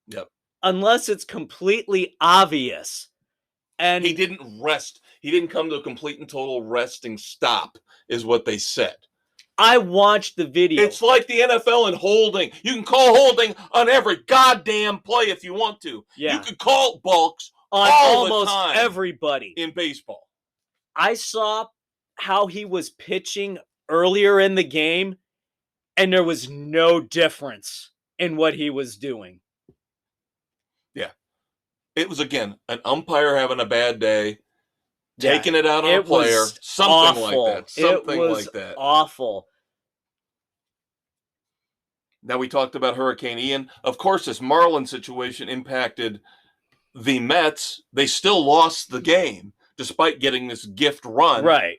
Yep. Unless it's completely obvious. And he didn't rest. He didn't come to a complete and total resting stop, is what they said. I watched the video. It's like the NFL and holding. You can call holding on every goddamn play if you want to. Yeah. You can call balks on almost everybody in baseball. I saw how he was pitching earlier in the game. And there was no difference in what he was doing. Yeah. It was, again, an umpire having a bad day, taking it out on a player, something like that. Something like that. Awful. Now, we talked about Hurricane Ian. Of course, this Marlins situation impacted the Mets. They still lost the game despite getting this gift run. Right.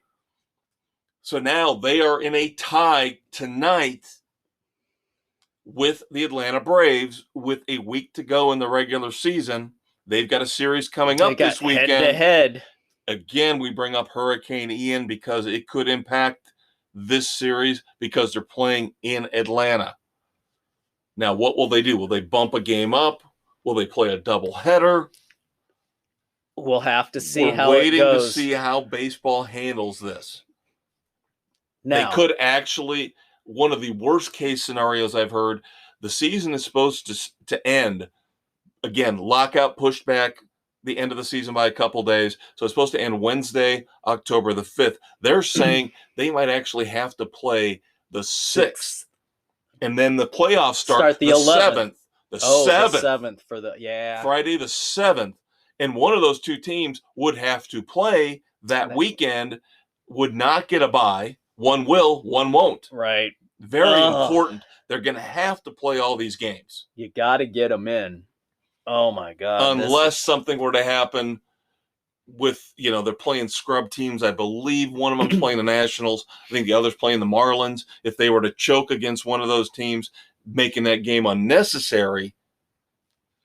So now they are in a tie tonight with the Atlanta Braves with a week to go in the regular season. They've got a series coming up this weekend. Head-to-head. Again, we bring up Hurricane Ian because it could impact this series because they're playing in Atlanta. Now, what will they do? Will they bump a game up? Will they play a doubleheader? We'll have to see how We're it waiting goes. to see how baseball handles this. Now, They could actually, one of the worst case scenarios I've heard, the season is supposed to end. Again, lockout pushed back the end of the season by a couple days. So it's supposed to end Wednesday, October the 5th. They're saying they might actually have to play the 6th. And then the playoffs start the 7th. The 7th for the, yeah. Friday the 7th. And one of those two teams would have to play that weekend, would not get a bye. One will, one won't. Right. Very important. They're going to have to play all these games. You got to get them in. Oh, my God. Unless something were to happen with, they're playing scrub teams. I believe one of them's playing the Nationals. I think the other's playing the Marlins. If they were to choke against one of those teams, making that game unnecessary,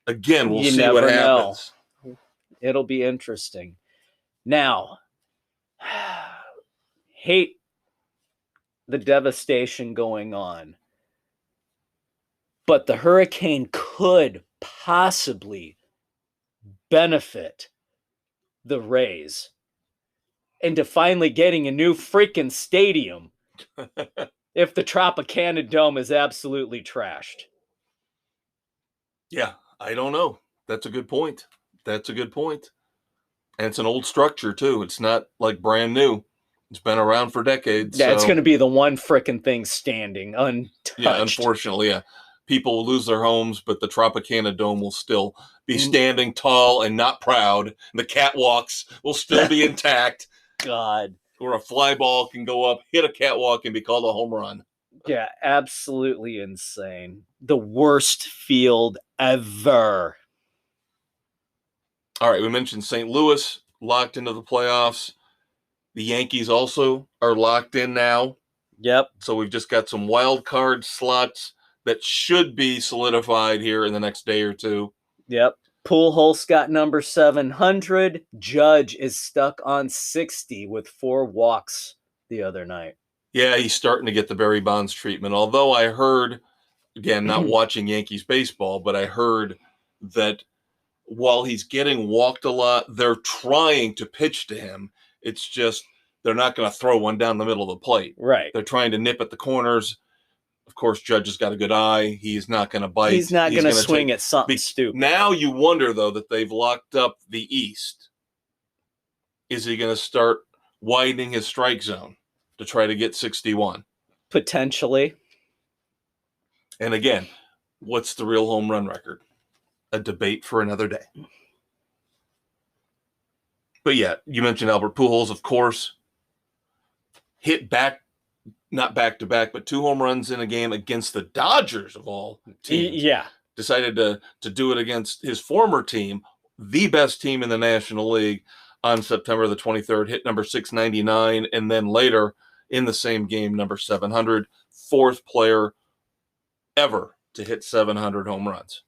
again, we'll see what happens. It'll be interesting. Now, hate the devastation going on, but the hurricane could possibly benefit the Rays into finally getting a new freaking stadium if the Tropicana Dome is absolutely trashed. Yeah, I don't know. That's a good point. And it's an old structure, too. It's not like brand new. It's been around for decades. Yeah, it's going to be the one frickin' thing standing untouched. Yeah, unfortunately, yeah. People will lose their homes, but the Tropicana Dome will still be standing tall and not proud. The catwalks will still be intact. God. Where a fly ball can go up, hit a catwalk, and be called a home run. Yeah, absolutely insane. The worst field ever. All right, we mentioned St. Louis locked into the playoffs. The Yankees also are locked in now. Yep. So we've just got some wild card slots that should be solidified here in the next day or two. Yep. Pujols got number 700. Judge is stuck on 60 with 4 walks the other night. Yeah, he's starting to get the Barry Bonds treatment. Although I heard, again, not watching Yankees baseball, but I heard that while he's getting walked a lot, they're trying to pitch to him. It's just they're not going to throw one down the middle of the plate. Right. They're trying to nip at the corners. Of course, Judge has got a good eye. He's not going to bite. He's not going to swing at something stupid. Now you wonder, though, that they've locked up the East. Is he going to start widening his strike zone to try to get 61? Potentially. And again, what's the real home run record? A debate for another day. But yeah, you mentioned Albert Pujols, of course. Hit back, not back-to-back, but 2 home runs in a game against the Dodgers of all teams. Yeah. Decided to do it against his former team, the best team in the National League, on September the 23rd. Hit number 699, and then later in the same game, number 700. 4th player ever to hit 700 home runs.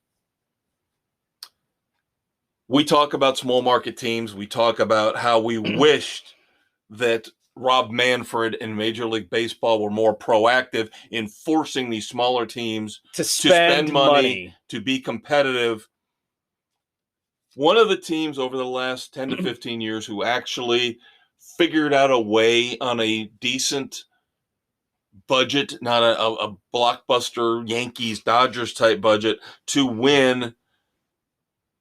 We talk about small market teams. We talk about how we wished that Rob Manfred and Major League Baseball were more proactive in forcing these smaller teams to spend money to be competitive. One of the teams over the last 10 to 15 years who actually figured out a way on a decent budget, not a blockbuster Yankees-Dodgers type budget, to win,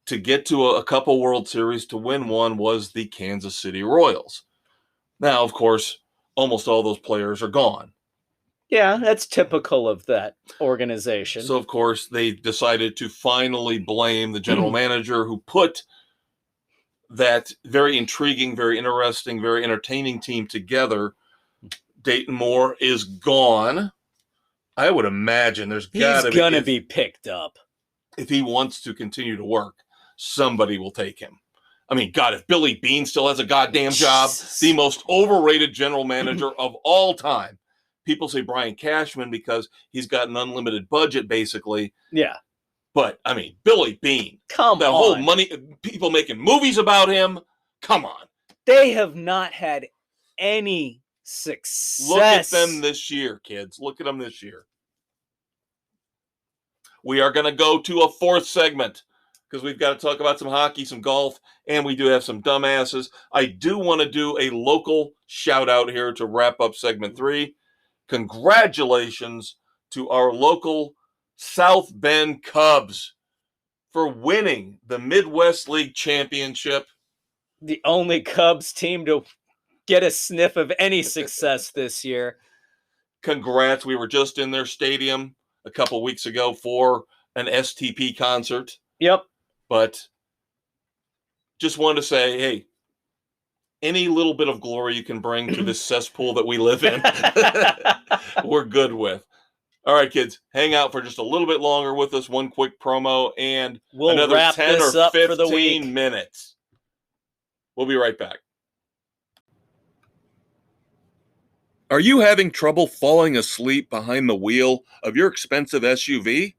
to get to a couple World Series, to win one, was the Kansas City Royals. Now, of course, almost all those players are gone. Yeah, that's typical of that organization. So, of course, they decided to finally blame the general manager who put that very intriguing, very interesting, very entertaining team together. Dayton Moore is gone. I would imagine there's got He's to going to if, be picked up. if he wants to continue to work, somebody will take him. I mean, God, if Billy Beane still has a goddamn job, Jesus. the most overrated general manager of all time. People say Brian Cashman because he's got an unlimited budget, basically. Yeah. But, I mean, Billy Beane. Come the on. whole money, people making movies about him. Come on. They have not had any success. Look at them this year, kids. Look at them this year. We are going to go to a fourth segment because we've got to talk about some hockey, some golf, and we do have some dumbasses. I do want to do a local shout out here to wrap up segment 3. Congratulations to our local South Bend Cubs for winning the Midwest League Championship. The only Cubs team to get a sniff of any success this year. Congrats. We were just in their stadium a couple weeks ago for an STP concert. Yep. But just wanted to say, hey, any little bit of glory you can bring to this cesspool that we live in, we're good with. All right, kids, hang out for just a little bit longer with us. One quick promo and we'll another wrap 10 this or up 15 for the week. minutes. We'll be right back. Are you having trouble falling asleep behind the wheel of your expensive SUV?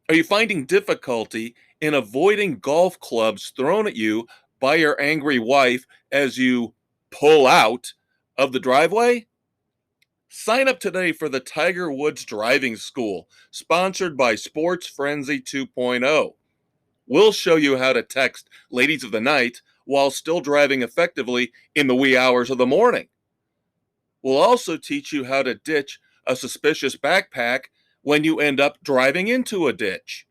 Are you finding difficulty in avoiding golf clubs thrown at you by your angry wife as you pull out of the driveway? Sign up today for the Tiger Woods Driving School, sponsored by Sports Frenzy 2.0. We'll show you how to text ladies of the night while still driving effectively in the wee hours of the morning. We'll also teach you how to ditch a suspicious backpack when you end up driving into a ditch.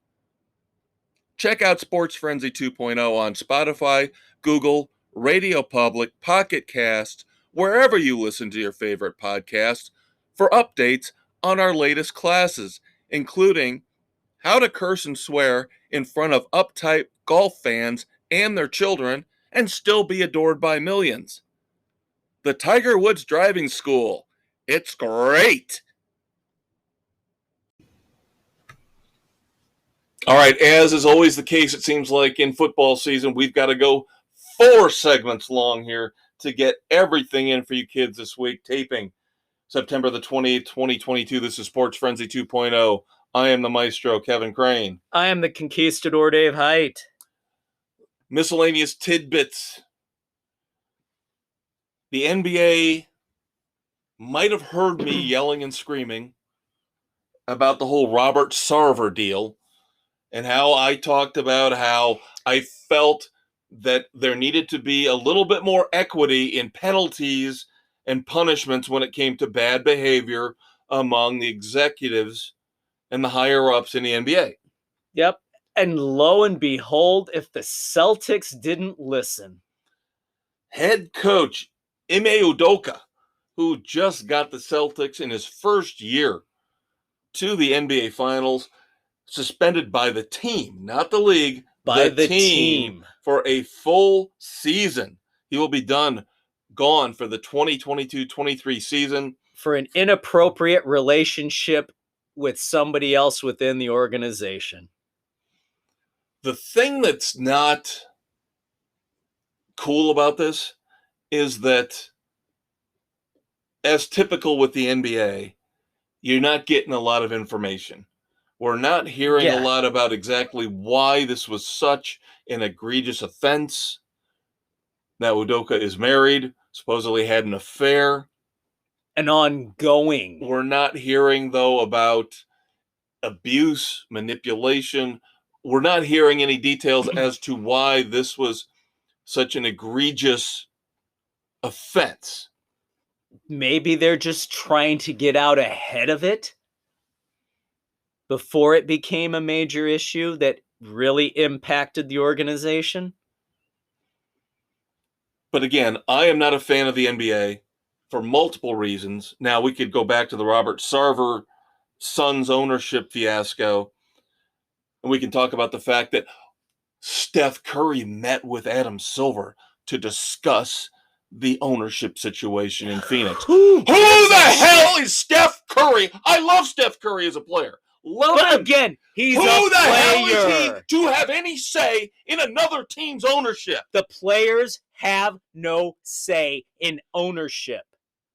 Check out Sports Frenzy 2.0 on Spotify, Google, Radio Public, Pocket Casts, wherever you listen to your favorite podcasts, for updates on our latest classes, including how to curse and swear in front of uptight golf fans and their children and still be adored by millions. The Tiger Woods Driving School. It's great. All right, as is always the case, it seems like in football season, we've got to go 4 segments long here to get everything in for you kids this week. Taping September the 20th, 2022. This is Sports Frenzy 2.0. I am the maestro, Kevin Crane. I am the conquistador, Dave Height. Miscellaneous tidbits. The NBA might have heard me yelling and screaming about the whole Robert Sarver deal and how I talked about how I felt that there needed to be a little bit more equity in penalties and punishments when it came to bad behavior among the executives and the higher-ups in the NBA. Yep. And lo and behold, if the Celtics didn't listen. Head coach Ime Udoka, who just got the Celtics in his first year to the NBA Finals, suspended by the team, not the league, By the team. for a full season. He will be gone for the 2022-23 season. For an inappropriate relationship with somebody else within the organization. The thing that's not cool about this is that, as typical with the NBA, you're not getting a lot of information. We're not hearing a lot about exactly why this was such an egregious offense. Now, Udoka is married, supposedly had an affair. An ongoing. We're not hearing, though, about abuse, manipulation. We're not hearing any details as to why this was such an egregious offense. Maybe they're just trying to get out ahead of it before it became a major issue that really impacted the organization. But again, I am not a fan of the NBA. for multiple reasons. Now, we could go back to the Robert Sarver Suns ownership fiasco, and we can talk about the fact that Steph Curry met with Adam Silver to discuss the ownership situation in Phoenix. Who the hell is Steph Curry? I love Steph Curry as a player. Love But him. again, he's Who a the hell is he player. to have any say in another team's ownership? The players have no say in ownership.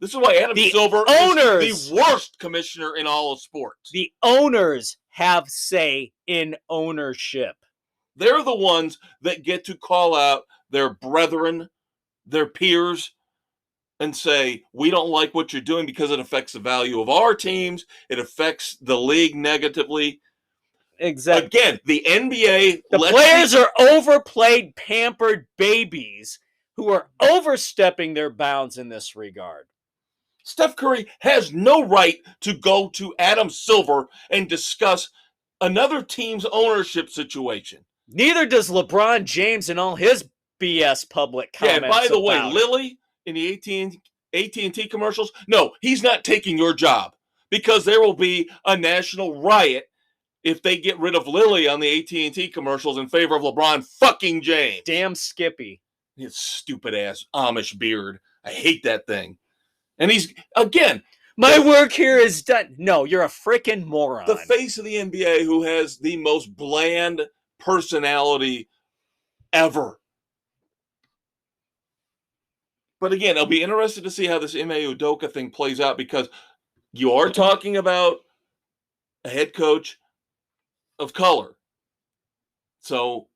This is why Adam Silver is the worst commissioner in all of sports. The owners have say in ownership. They're the ones that get to call out their brethren, their peers, and say, we don't like what you're doing because it affects the value of our teams. It affects the league negatively. Exactly. Again, the NBA... The players are overplayed, pampered babies who are overstepping their bounds in this regard. Steph Curry has no right to go to Adam Silver and discuss another team's ownership situation. Neither does LeBron James and all his BS public comments. Yeah, by the way, Lily in the AT&T commercials, no, he's not taking your job because there will be a national riot if they get rid of Lily on the AT&T commercials in favor of LeBron fucking James. Damn Skippy. His stupid ass Amish beard. I hate that thing. And he's, again... My work here is done. No, you're a freaking moron. The face of the NBA who has the most bland personality ever. But again, I'll be interested to see how this Ime Udoka thing plays out because you are talking about a head coach of color. So,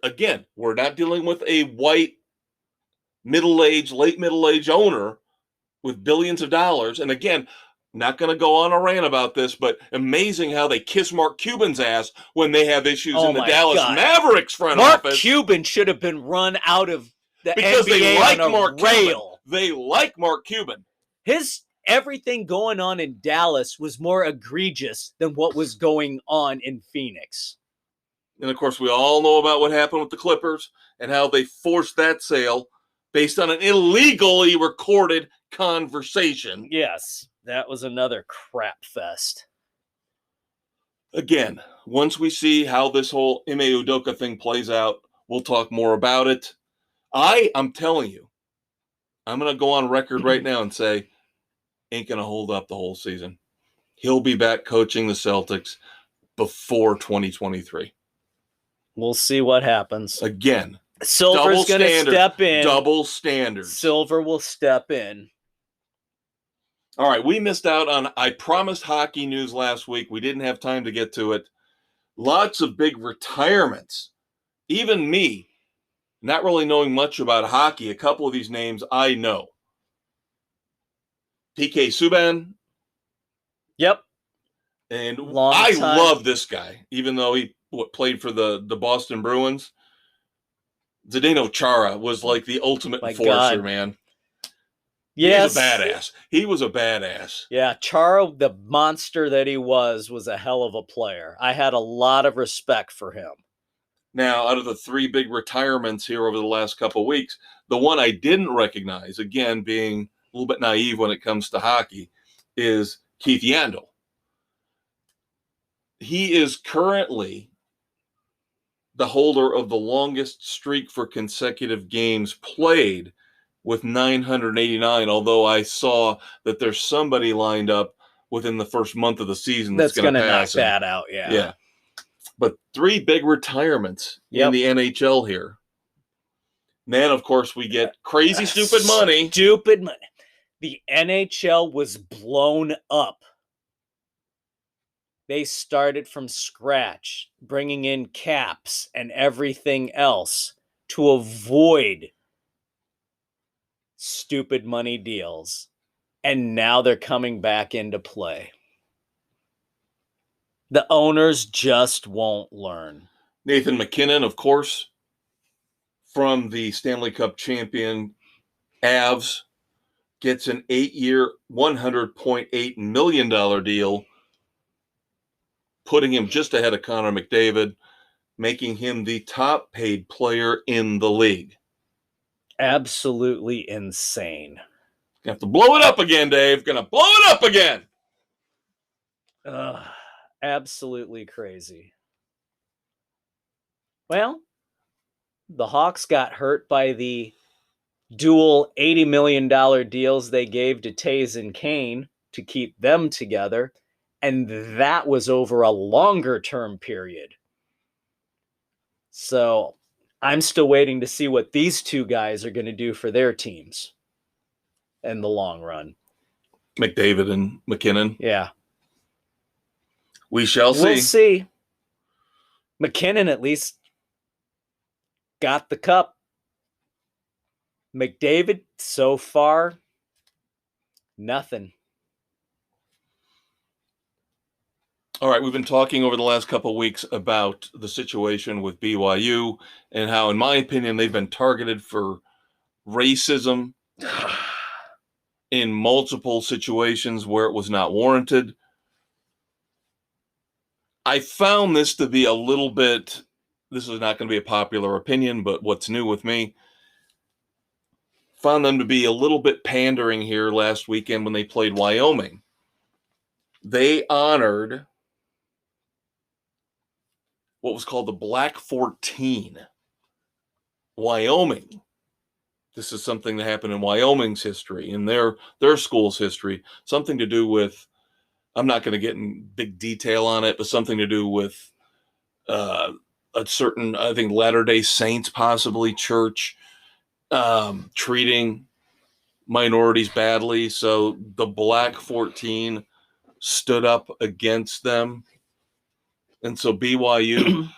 again, we're not dealing with a white, middle-aged, late middle-aged owner with billions of dollars. And again, not going to go on a rant about this, but amazing how they kiss Mark Cuban's ass when they have issues in the Dallas Mavericks front office. Mark Cuban should have been run out of the because NBA they like on a Mark rail. Cuban. They like Mark Cuban. His everything going on in Dallas was more egregious than what was going on in Phoenix. And of course, we all know about what happened with the Clippers and how they forced that sale based on an illegally recorded conversation. Yes, that was another crap fest. Again, once we see how this whole Ime Udoka thing plays out, we'll talk more about it. I'm telling you, I'm going to go on record right now and say, ain't going to hold up the whole season. He'll be back coaching the Celtics before 2023. We'll see what happens. Again, Silver's going to step in. Double standards. Silver will step in. All right, we missed out on I Promised Hockey news last week. We didn't have time to get to it. Lots of big retirements. Even me, not really knowing much about hockey, a couple of these names I know. PK Subban. Yep. And I love this guy, even though he played for the Boston Bruins. Zdeno Chara was like the ultimate enforcer, man. Yes. He was a badass. Yeah, Chara, the monster that he was a hell of a player. I had a lot of respect for him. Now, out of the three big retirements here over the last couple of weeks, the one I didn't recognize, again, being a little bit naive when it comes to hockey, is Keith Yandel. He is currently the holder of the longest streak for consecutive games played with 989, although I saw that there's somebody lined up within the first month of the season that's going to knock that out, yeah. Yeah. But three big retirements in the NHL here. Then, of course, we get crazy, stupid money. Stupid money. The NHL was blown up. They started from scratch, bringing in caps and everything else to avoid stupid money deals. And now they're coming back into play. The owners just won't learn. Nathan McKinnon, of course, from the Stanley Cup champion Avs, gets an 8-year, $100.8 million deal, putting him just ahead of Connor McDavid, making him the top paid player in the league. Absolutely insane. Gonna have to blow it up again, Dave. Gonna blow it up again. Absolutely crazy. Well, the Hawks got hurt by the dual $80 million deals they gave to Taze and Kane to keep them together, and that was over a longer term period. So I'm still waiting to see what these two guys are going to do for their teams in the long run. McDavid and McKinnon. Yeah. We shall see. We'll see. McKinnon at least got the cup. McDavid, so far, nothing. All right, we've been talking over the last couple of weeks about the situation with BYU and how, in my opinion, they've been targeted for racism in multiple situations where it was not warranted. I found this to be a little bit, this is not going to be a popular opinion, but what's new with me, found them to be a little bit pandering here last weekend when they played Wyoming. They honored what was called the Black 14. Wyoming. This is something that happened in Wyoming's history, in their school's history, something to do with, I'm not going to get in big detail on it, but something to do with a certain, I think, Latter-day Saints, possibly church, treating minorities badly. So the Black 14 stood up against them. And so BYU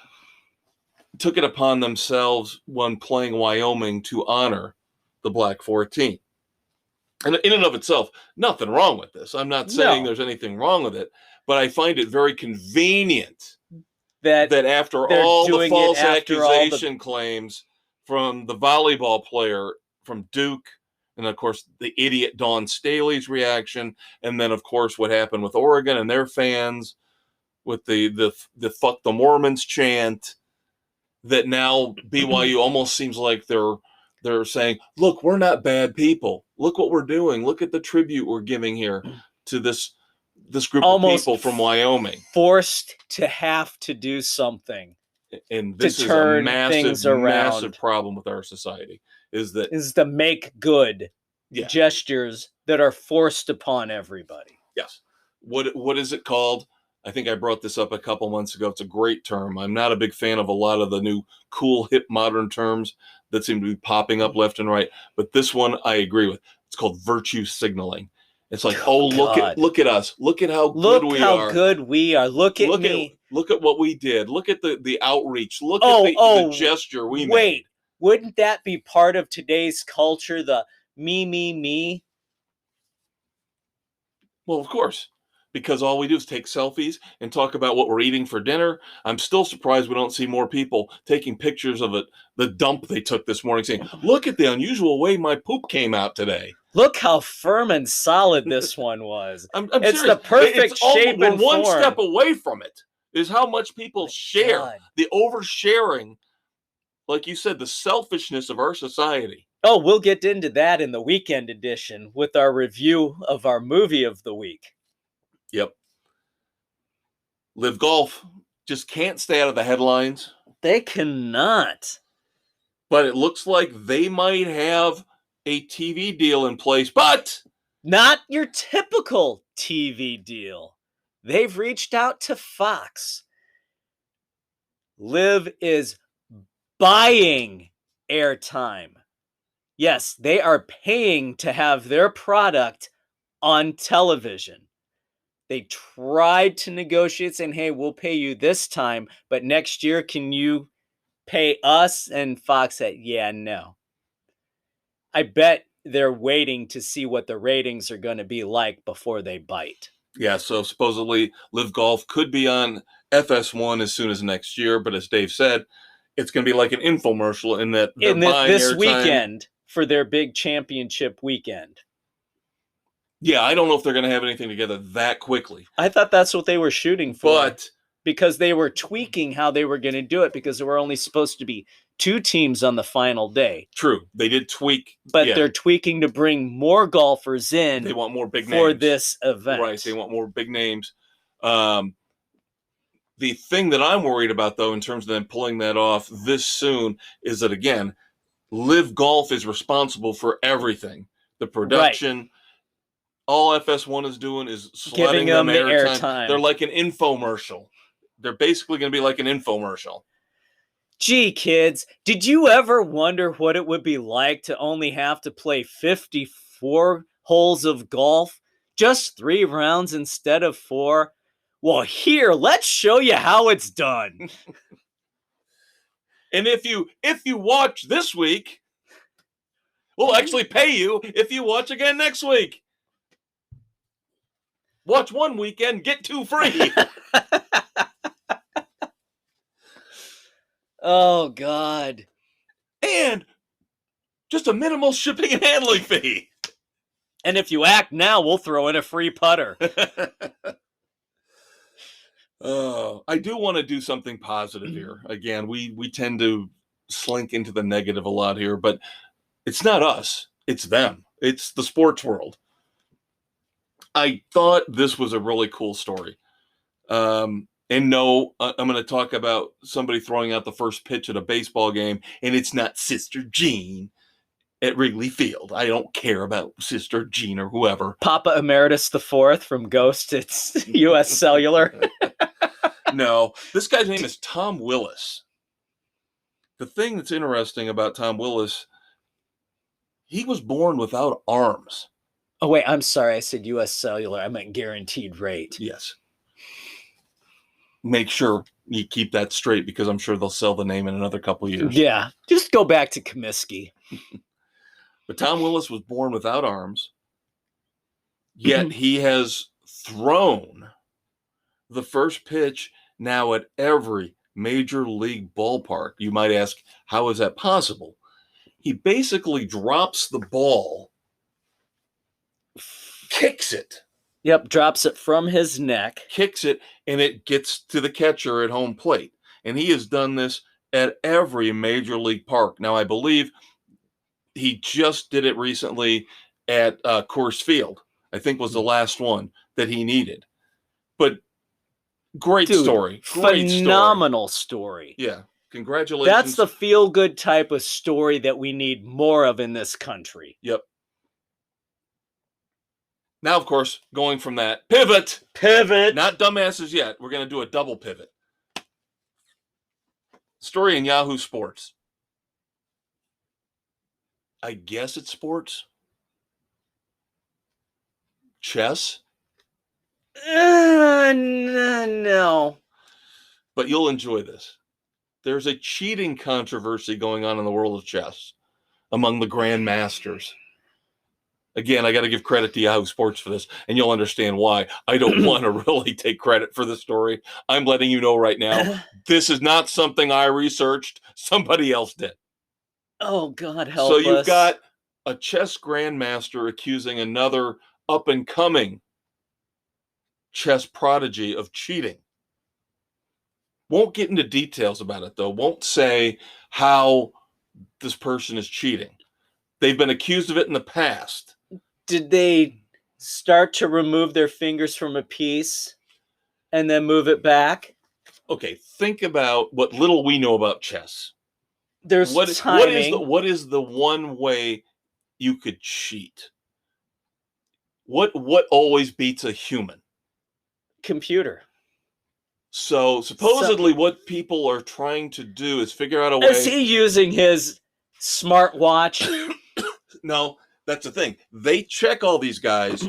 took it upon themselves when playing Wyoming to honor the Black 14. And in and of itself, nothing wrong with this. I'm not saying there's anything wrong with it, but I find it very convenient that after all the false accusation claims from the volleyball player from Duke, and of course the idiot Dawn Staley's reaction, and then of course what happened with Oregon and their fans with the fuck the Mormons chant, that now BYU almost seems like they're saying, look, we're not bad people. Look what we're doing. Look at the tribute we're giving here to this group almost of people from Wyoming. Forced to have to do something. And this is a massive problem with our society. Is the make good gestures that are forced upon everybody. Yes. What is it called? I think I brought this up a couple months ago. It's a great term. I'm not a big fan of a lot of the new cool, hip, modern terms that seem to be popping up left and right. But this one I agree with. It's called virtue signaling. It's like, look at us. Look at how good we are. Look how good we are. Look at me. Look at what we did. Look at the outreach. Look at the gesture we made. Wait, wouldn't that be part of today's culture? The me. Well, of course. Because all we do is take selfies and talk about what we're eating for dinner. I'm still surprised we don't see more people taking pictures of the dump they took this morning, saying, look at the unusual way my poop came out today. Look how firm and solid this one was. It's serious. The perfect shape and form. One form. step away from it is how much people share. God. The oversharing, like you said, the selfishness of our society. Oh, we'll get into that in the weekend edition with our review of our movie of the week. Yep. Live Golf just can't stay out of the headlines. They cannot. But it looks like they might have a TV deal in place, but not your typical TV deal. They've reached out to Fox. Live is buying airtime. Yes, they are paying to have their product on television. They tried to negotiate saying, hey, we'll pay you this time, but next year, can you pay us? And Fox said, yeah, no. I bet they're waiting to see what the ratings are going to be like before they bite. Yeah, so supposedly Live Golf could be on FS1 as soon as next year, but as Dave said, it's going to be like an infomercial in that they're buying this airtime. Weekend for their big championship weekend. Yeah, I don't know if they're going to have anything together that quickly. I thought that's what they were shooting for. But because they were tweaking how they were going to do it because there were only supposed to be 2 teams on the final day. True. They did tweak. But they're tweaking to bring more golfers in. They want more big for names. this event. Right. They want more big names. The thing that I'm worried about, though, in terms of them pulling that off this soon is that, again, Live Golf is responsible for everything. The production. Right. All FS1 is doing is slotting them the airtime. They're like an infomercial. They're basically going to be like an infomercial. Gee, kids, did you ever wonder what it would be like to only have to play 54 holes of golf? Just 3 rounds instead of 4? Well, here, let's show you how it's done. And if you watch this week, we'll actually pay you if you watch again next week. Watch one weekend, get 2 free. Oh, God. And just a minimal shipping and handling fee. And if you act now, we'll throw in a free putter. I do want to do something positive here. Again, we tend to slink into the negative a lot here, but it's not us. It's them. It's the sports world. I thought this was a really cool story. And no, I'm going to talk about somebody throwing out the first pitch at a baseball game, and it's not Sister Jean at Wrigley Field. I don't care about Sister Jean or whoever. Papa Emeritus IV from Ghost. It's U.S. Cellular. No, this guy's name is Tom Willis. The thing that's interesting about Tom Willis, he was born without arms. Oh, wait, I'm sorry. I said U.S. Cellular. I meant guaranteed rate. Yes. Make sure you keep that straight because I'm sure they'll sell the name in another couple of years. Yeah, just go back to Comiskey. But Tom Willis was born without arms, yet he has thrown the first pitch now at every major league ballpark. You might ask, how is that possible? He basically drops the ball, kicks it. Yep, drops it from his neck. Kicks it, and it gets to the catcher at home plate. And he has done this at every major league park. Now, I believe he just did it recently at Coors Field. I think was the last one that he needed. But great story. Great phenomenal story. Yeah. Congratulations. That's the feel-good type of story that we need more of in this country. Yep. Now, of course, going from that, pivot. Not dumbasses yet. We're going to do a double pivot. Story in Yahoo Sports. I guess it's sports. Chess. No. But you'll enjoy this. There's a cheating controversy going on in the world of chess among the grandmasters. Again, I got to give credit to Yahoo Sports for this, and you'll understand why. I don't want to really take credit for the story. I'm letting you know right now, this is not something I researched. Somebody else did. Oh, God help us. So you've got a chess grandmaster accusing another up-and-coming chess prodigy of cheating. Won't get into details about it, though. Won't say how this person is cheating. They've been accused of it in the past. Did they start to remove their fingers from a piece and then move it back? Okay, think about what little we know about chess. There's timing. What is the one way you could cheat? What always beats a human? Computer. So supposedly what people are trying to do is figure out a way. Is he using his smartwatch? No, that's the thing. They check all these guys.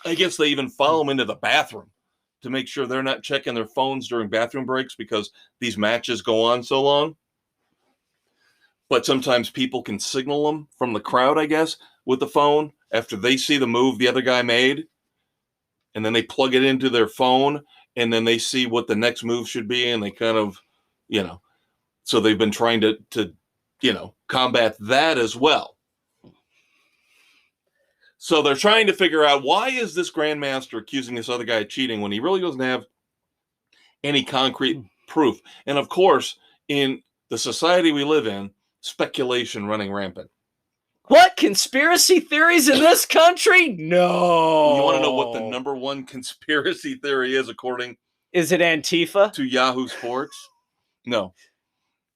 I guess they even follow them into the bathroom to make sure they're not checking their phones during bathroom breaks because these matches go on so long. But sometimes people can signal them from the crowd, I guess, with the phone after they see the move the other guy made. And then they plug it into their phone and then they see what the next move should be. And they kind of, so they've been trying to combat that as well. So they're trying to figure out, why is this grandmaster accusing this other guy of cheating when he really doesn't have any concrete proof. And of course, in the society we live in, speculation running rampant. What? Conspiracy theories in this country? No. You want to know what the number one conspiracy theory is according Is it Antifa? to Yahoo Sports? No.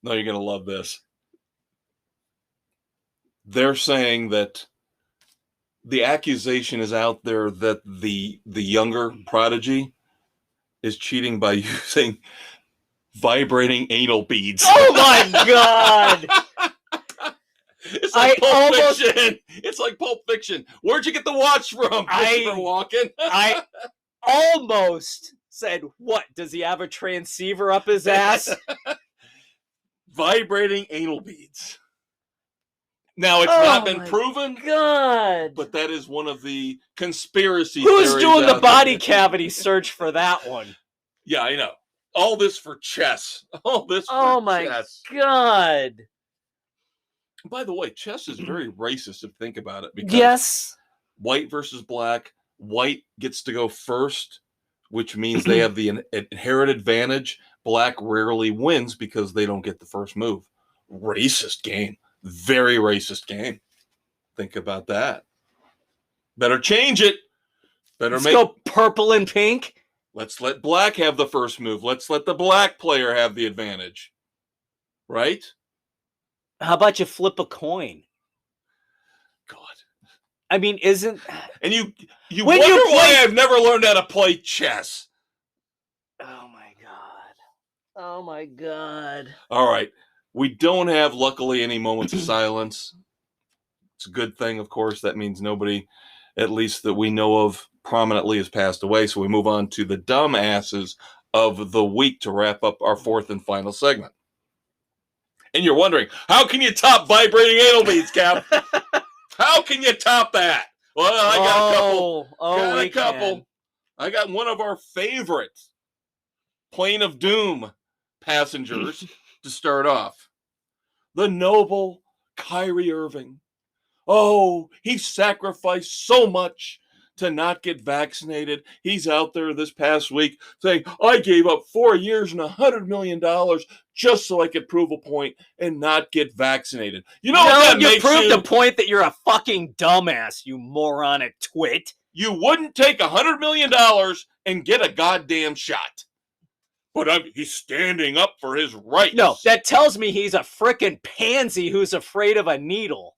No, you're going to love this. They're saying that the accusation is out there that the younger prodigy is cheating by using vibrating anal beads. Oh my God. It's like Pulp Fiction. It's like Pulp Fiction. Where'd you get the watch from, Christopher Walken? I almost said, what? Does he have a transceiver up his ass? Vibrating anal beads. Now, it's not been proven. God. But that is one of the conspiracy Who's theories doing the out body there. cavity search for that one? Yeah, I know. All this for chess. All this for Oh my chess. God. By the way, chess is very racist if you think about it. Because Yes. white versus black. White gets to go first, which means they have the inherent advantage. Black rarely wins because they don't get the first move. Racist game. Very racist game. Think about that. Better change it. Let's go purple and pink. Let's let black have the first move. Let's let the black player have the advantage. Right? How about you flip a coin? God. I mean, isn't... And you wonder why I've never learned how to play chess. Oh my God. Oh my God. All right. We don't have, luckily, any moments of silence. It's a good thing, of course. That means nobody, at least that we know of, prominently has passed away. So we move on to the dumbasses of the week to wrap up our fourth and final segment. And you're wondering, how can you top vibrating anal beads, Cap? How can you top that? Well, I got a couple. I got one of our favorite Plane of Doom passengers to start off. The noble Kyrie Irving. Oh, he sacrificed so much to not get vaccinated. He's out there this past week saying, I gave up 4 years and $100 million just so I could prove a point and not get vaccinated. You know what that makes you? You proved the point that you're a fucking dumbass, you moronic twit. You wouldn't take $100 million and get a goddamn shot. But he's standing up for his rights. No, that tells me he's a frickin' pansy who's afraid of a needle.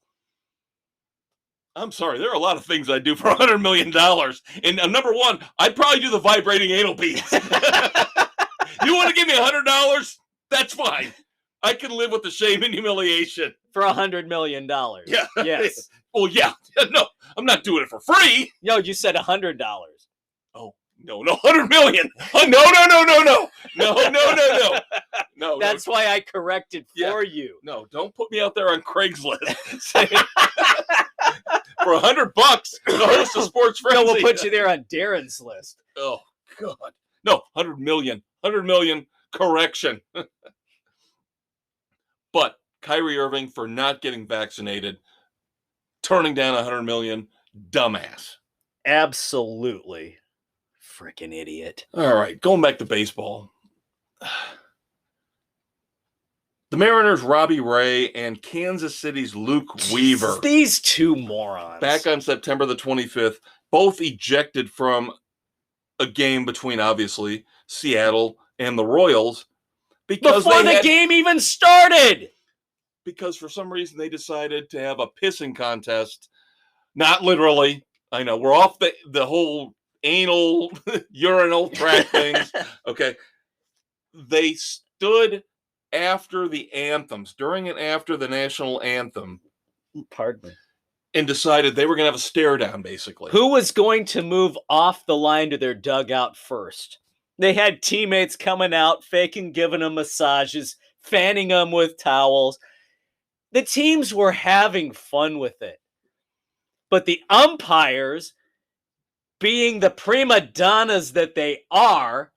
I'm sorry, there are a lot of things I'd do for $100 million. And number one, I'd probably do the vibrating anal beads. You want to give me $100? That's fine. I can live with the shame and humiliation. For $100 million. Yeah. Yes. Well, yeah. No, I'm not doing it for free. No, you said $100. Oh, no, $100 million. Oh, no. No. That's why I corrected for you. No, don't put me out there on Craigslist. For $100 to host a sports frenzy. No, we'll put you there on Darren's list. Oh, God. No, $100 million. $100 million correction. But Kyrie Irving, for not getting vaccinated, turning down $100 million, dumbass. Absolutely. Freaking idiot. All right, going back to baseball. The Mariners' Robbie Ray and Kansas City's Luke Weaver. These two morons. Back on September the 25th, both ejected from a game between, obviously, Seattle and the Royals. Because before the game even started! Because for some reason they decided to have a pissing contest. Not literally. I know, we're off the whole anal, urinal tract things. Okay. They stood after the anthems, during and after the national anthem. Pardon me. And decided they were going to have a stare down, basically. Who was going to move off the line to their dugout first? They had teammates coming out, faking giving them massages, fanning them with towels. The teams were having fun with it. But the umpires, being the prima donnas that they are,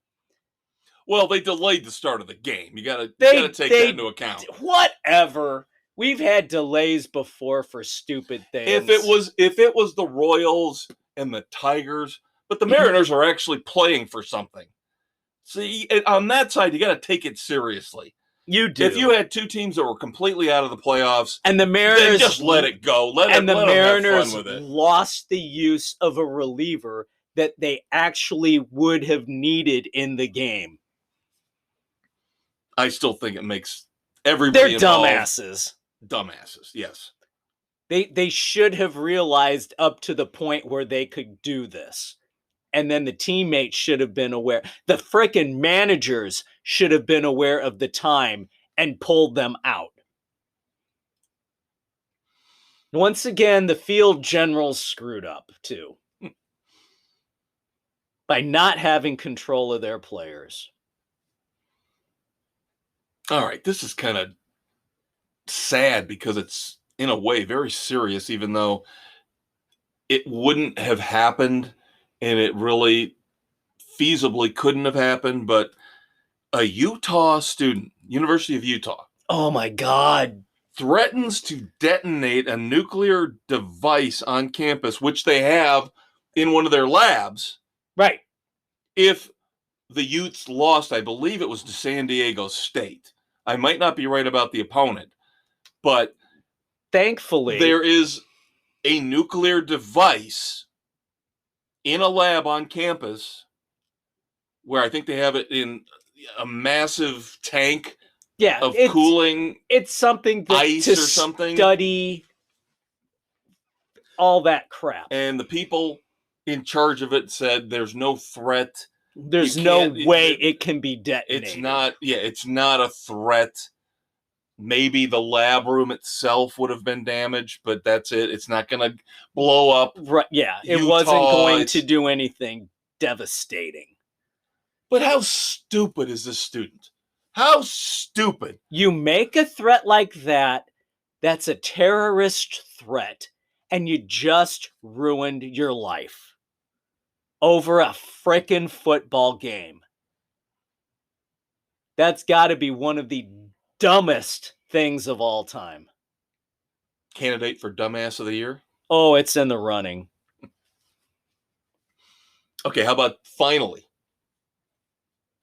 well, they delayed the start of the game. You got to take that into account. Whatever. We've had delays before for stupid things. If it was the Royals and the Tigers, but the Mariners are actually playing for something. See, on that side, you got to take it seriously. You do. If you had two teams that were completely out of the playoffs, and the Mariners then just let it go. Let them have fun with it. Lost the use of a reliever that they actually would have needed in the game. I still think it makes everybody involved dumbasses. Dumbasses, yes. They should have realized up to the point where they could do this. And then the teammates should have been aware. The frickin' managers should have been aware of the time and pulled them out. Once again, the field generals screwed up, too. By not having control of their players. All right, this is kind of sad because it's, in a way, very serious, even though it wouldn't have happened and it really feasibly couldn't have happened. But a Utah student, University of Utah. Oh, my God. Threatens to detonate a nuclear device on campus, which they have in one of their labs. Right. If the Utes lost, I believe it was to San Diego State. I might not be right about the opponent, but thankfully there is a nuclear device in a lab on campus where I think they have it in a massive tank of cooling. It's something that ice or something. Study all that crap. And the people in charge of it said there's no threat. There's no way it can be detonated. It's not a threat. Maybe the lab room itself would have been damaged, but that's it. It's not going to blow up. Right, yeah, it wasn't going to do anything devastating. But how stupid is this student? How stupid. You make a threat like that, that's a terrorist threat, and you just ruined your life. Over a frickin' football game. That's got to be one of the dumbest things of all time. Candidate for Dumbass of the Year? Oh, it's in the running. Okay, how about finally?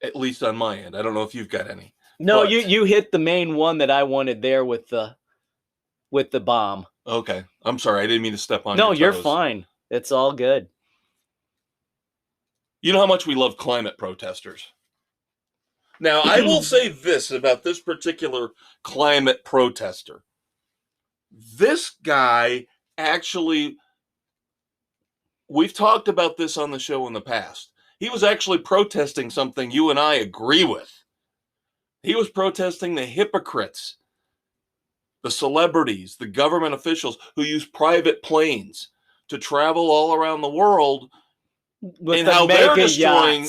At least on my end. I don't know if you've got any. No, you hit the main one that I wanted there with the bomb. Okay. I'm sorry. I didn't mean to step on your toes. No, you're fine. It's all good. You know how much we love climate protesters. Now, I will say this about this particular climate protester. This guy actually, we've talked about this on the show in the past. He was actually protesting something you and I agree with. He was protesting the hypocrites, the celebrities, the government officials who use private planes to travel all around the world. And how they're destroying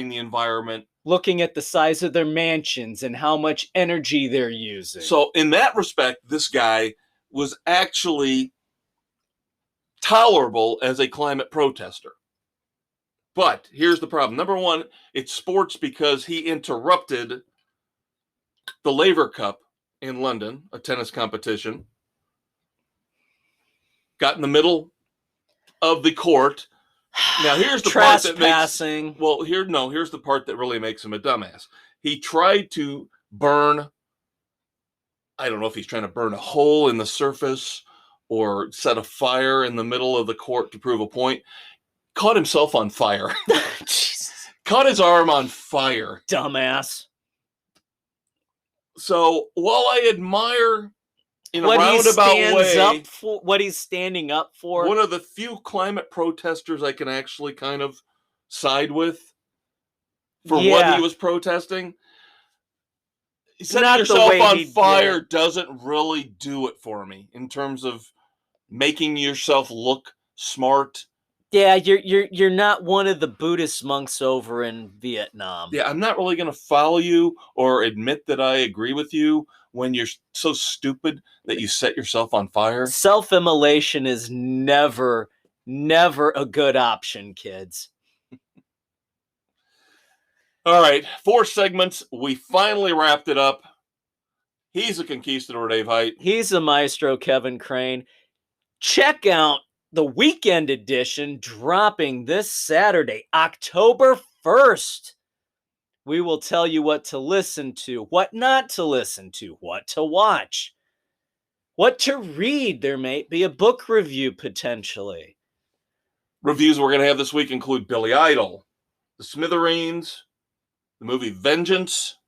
the environment. Looking at the size of their mansions and how much energy they're using. So in that respect, this guy was actually tolerable as a climate protester. But here's the problem. Number one, it's sports because he interrupted the Laver Cup in London, a tennis competition. Got in the middle of the court. Now here's the part that makes here's the part that really makes him a dumbass. He tried to burn, I don't know if he's trying to burn a hole in the surface or set a fire in the middle of the court to prove a point. Caught himself on fire. Jesus. Caught his arm on fire. Dumbass. So while I admire in a roundabout way what he's standing up for, one of the few climate protesters I can actually kind of side with for what he was protesting. Setting yourself on fire doesn't really do it for me in terms of making yourself look smart. Yeah, you're not one of the Buddhist monks over in Vietnam. Yeah, I'm not really going to follow you or admit that I agree with you when you're so stupid that you set yourself on fire. Self-immolation is never a good option, kids. All right, 4 segments. We finally wrapped it up. He's a conquistador, Dave Height. He's a maestro, Kevin Crane. Check out the weekend edition dropping this Saturday, October 1st. We will tell you what to listen to, what not to listen to, what to watch, what to read. There may be a book review potentially. Reviews we're going to have this week include Billy Idol, The Smithereens, the movie Vengeance,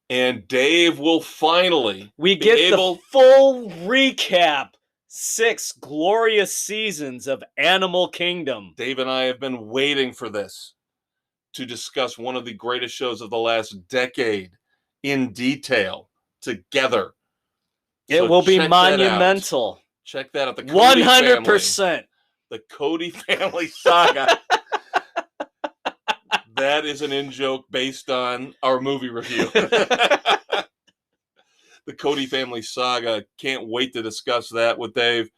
and Dave will finally We be get able... the full recap. 6 glorious seasons of Animal Kingdom. Dave and I have been waiting for this to discuss one of the greatest shows of the last decade in detail together. It will be monumental. Check that out. The Cody 100%. Family. The Cody Family Saga. That is an in-joke based on our movie review. The Cody Family Saga. Can't wait to discuss that with Dave.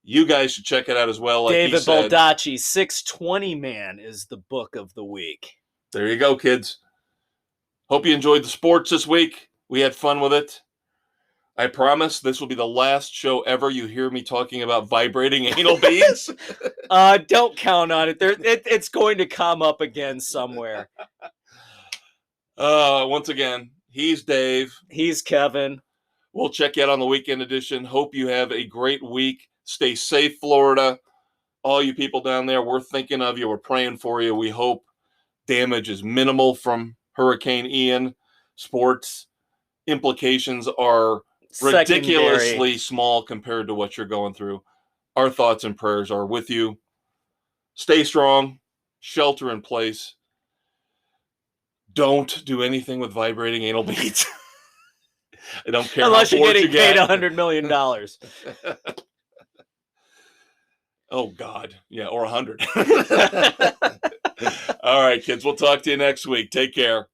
You guys should check it out as well. Like David he said. Baldacci, 620 Man is the book of the week. There you go, kids. Hope you enjoyed the sports this week. We had fun with it. I promise this will be the last show ever you hear me talking about vibrating anal beads. Don't count on it. It's going to come up again somewhere. Once again, he's Dave. He's Kevin. We'll check you out on the weekend edition. Hope you have a great week. Stay safe, Florida. All you people down there, we're thinking of you. We're praying for you. We hope damage is minimal from Hurricane Ian. Sports implications are ridiculously small compared to what you're going through. Our thoughts and prayers are with you. Stay strong. Shelter in place. Don't do anything with vibrating anal beads. I don't care unless how you're bored getting you get. paid $100 million. Oh, God. Yeah, or 100. All right, kids. We'll talk to you next week. Take care.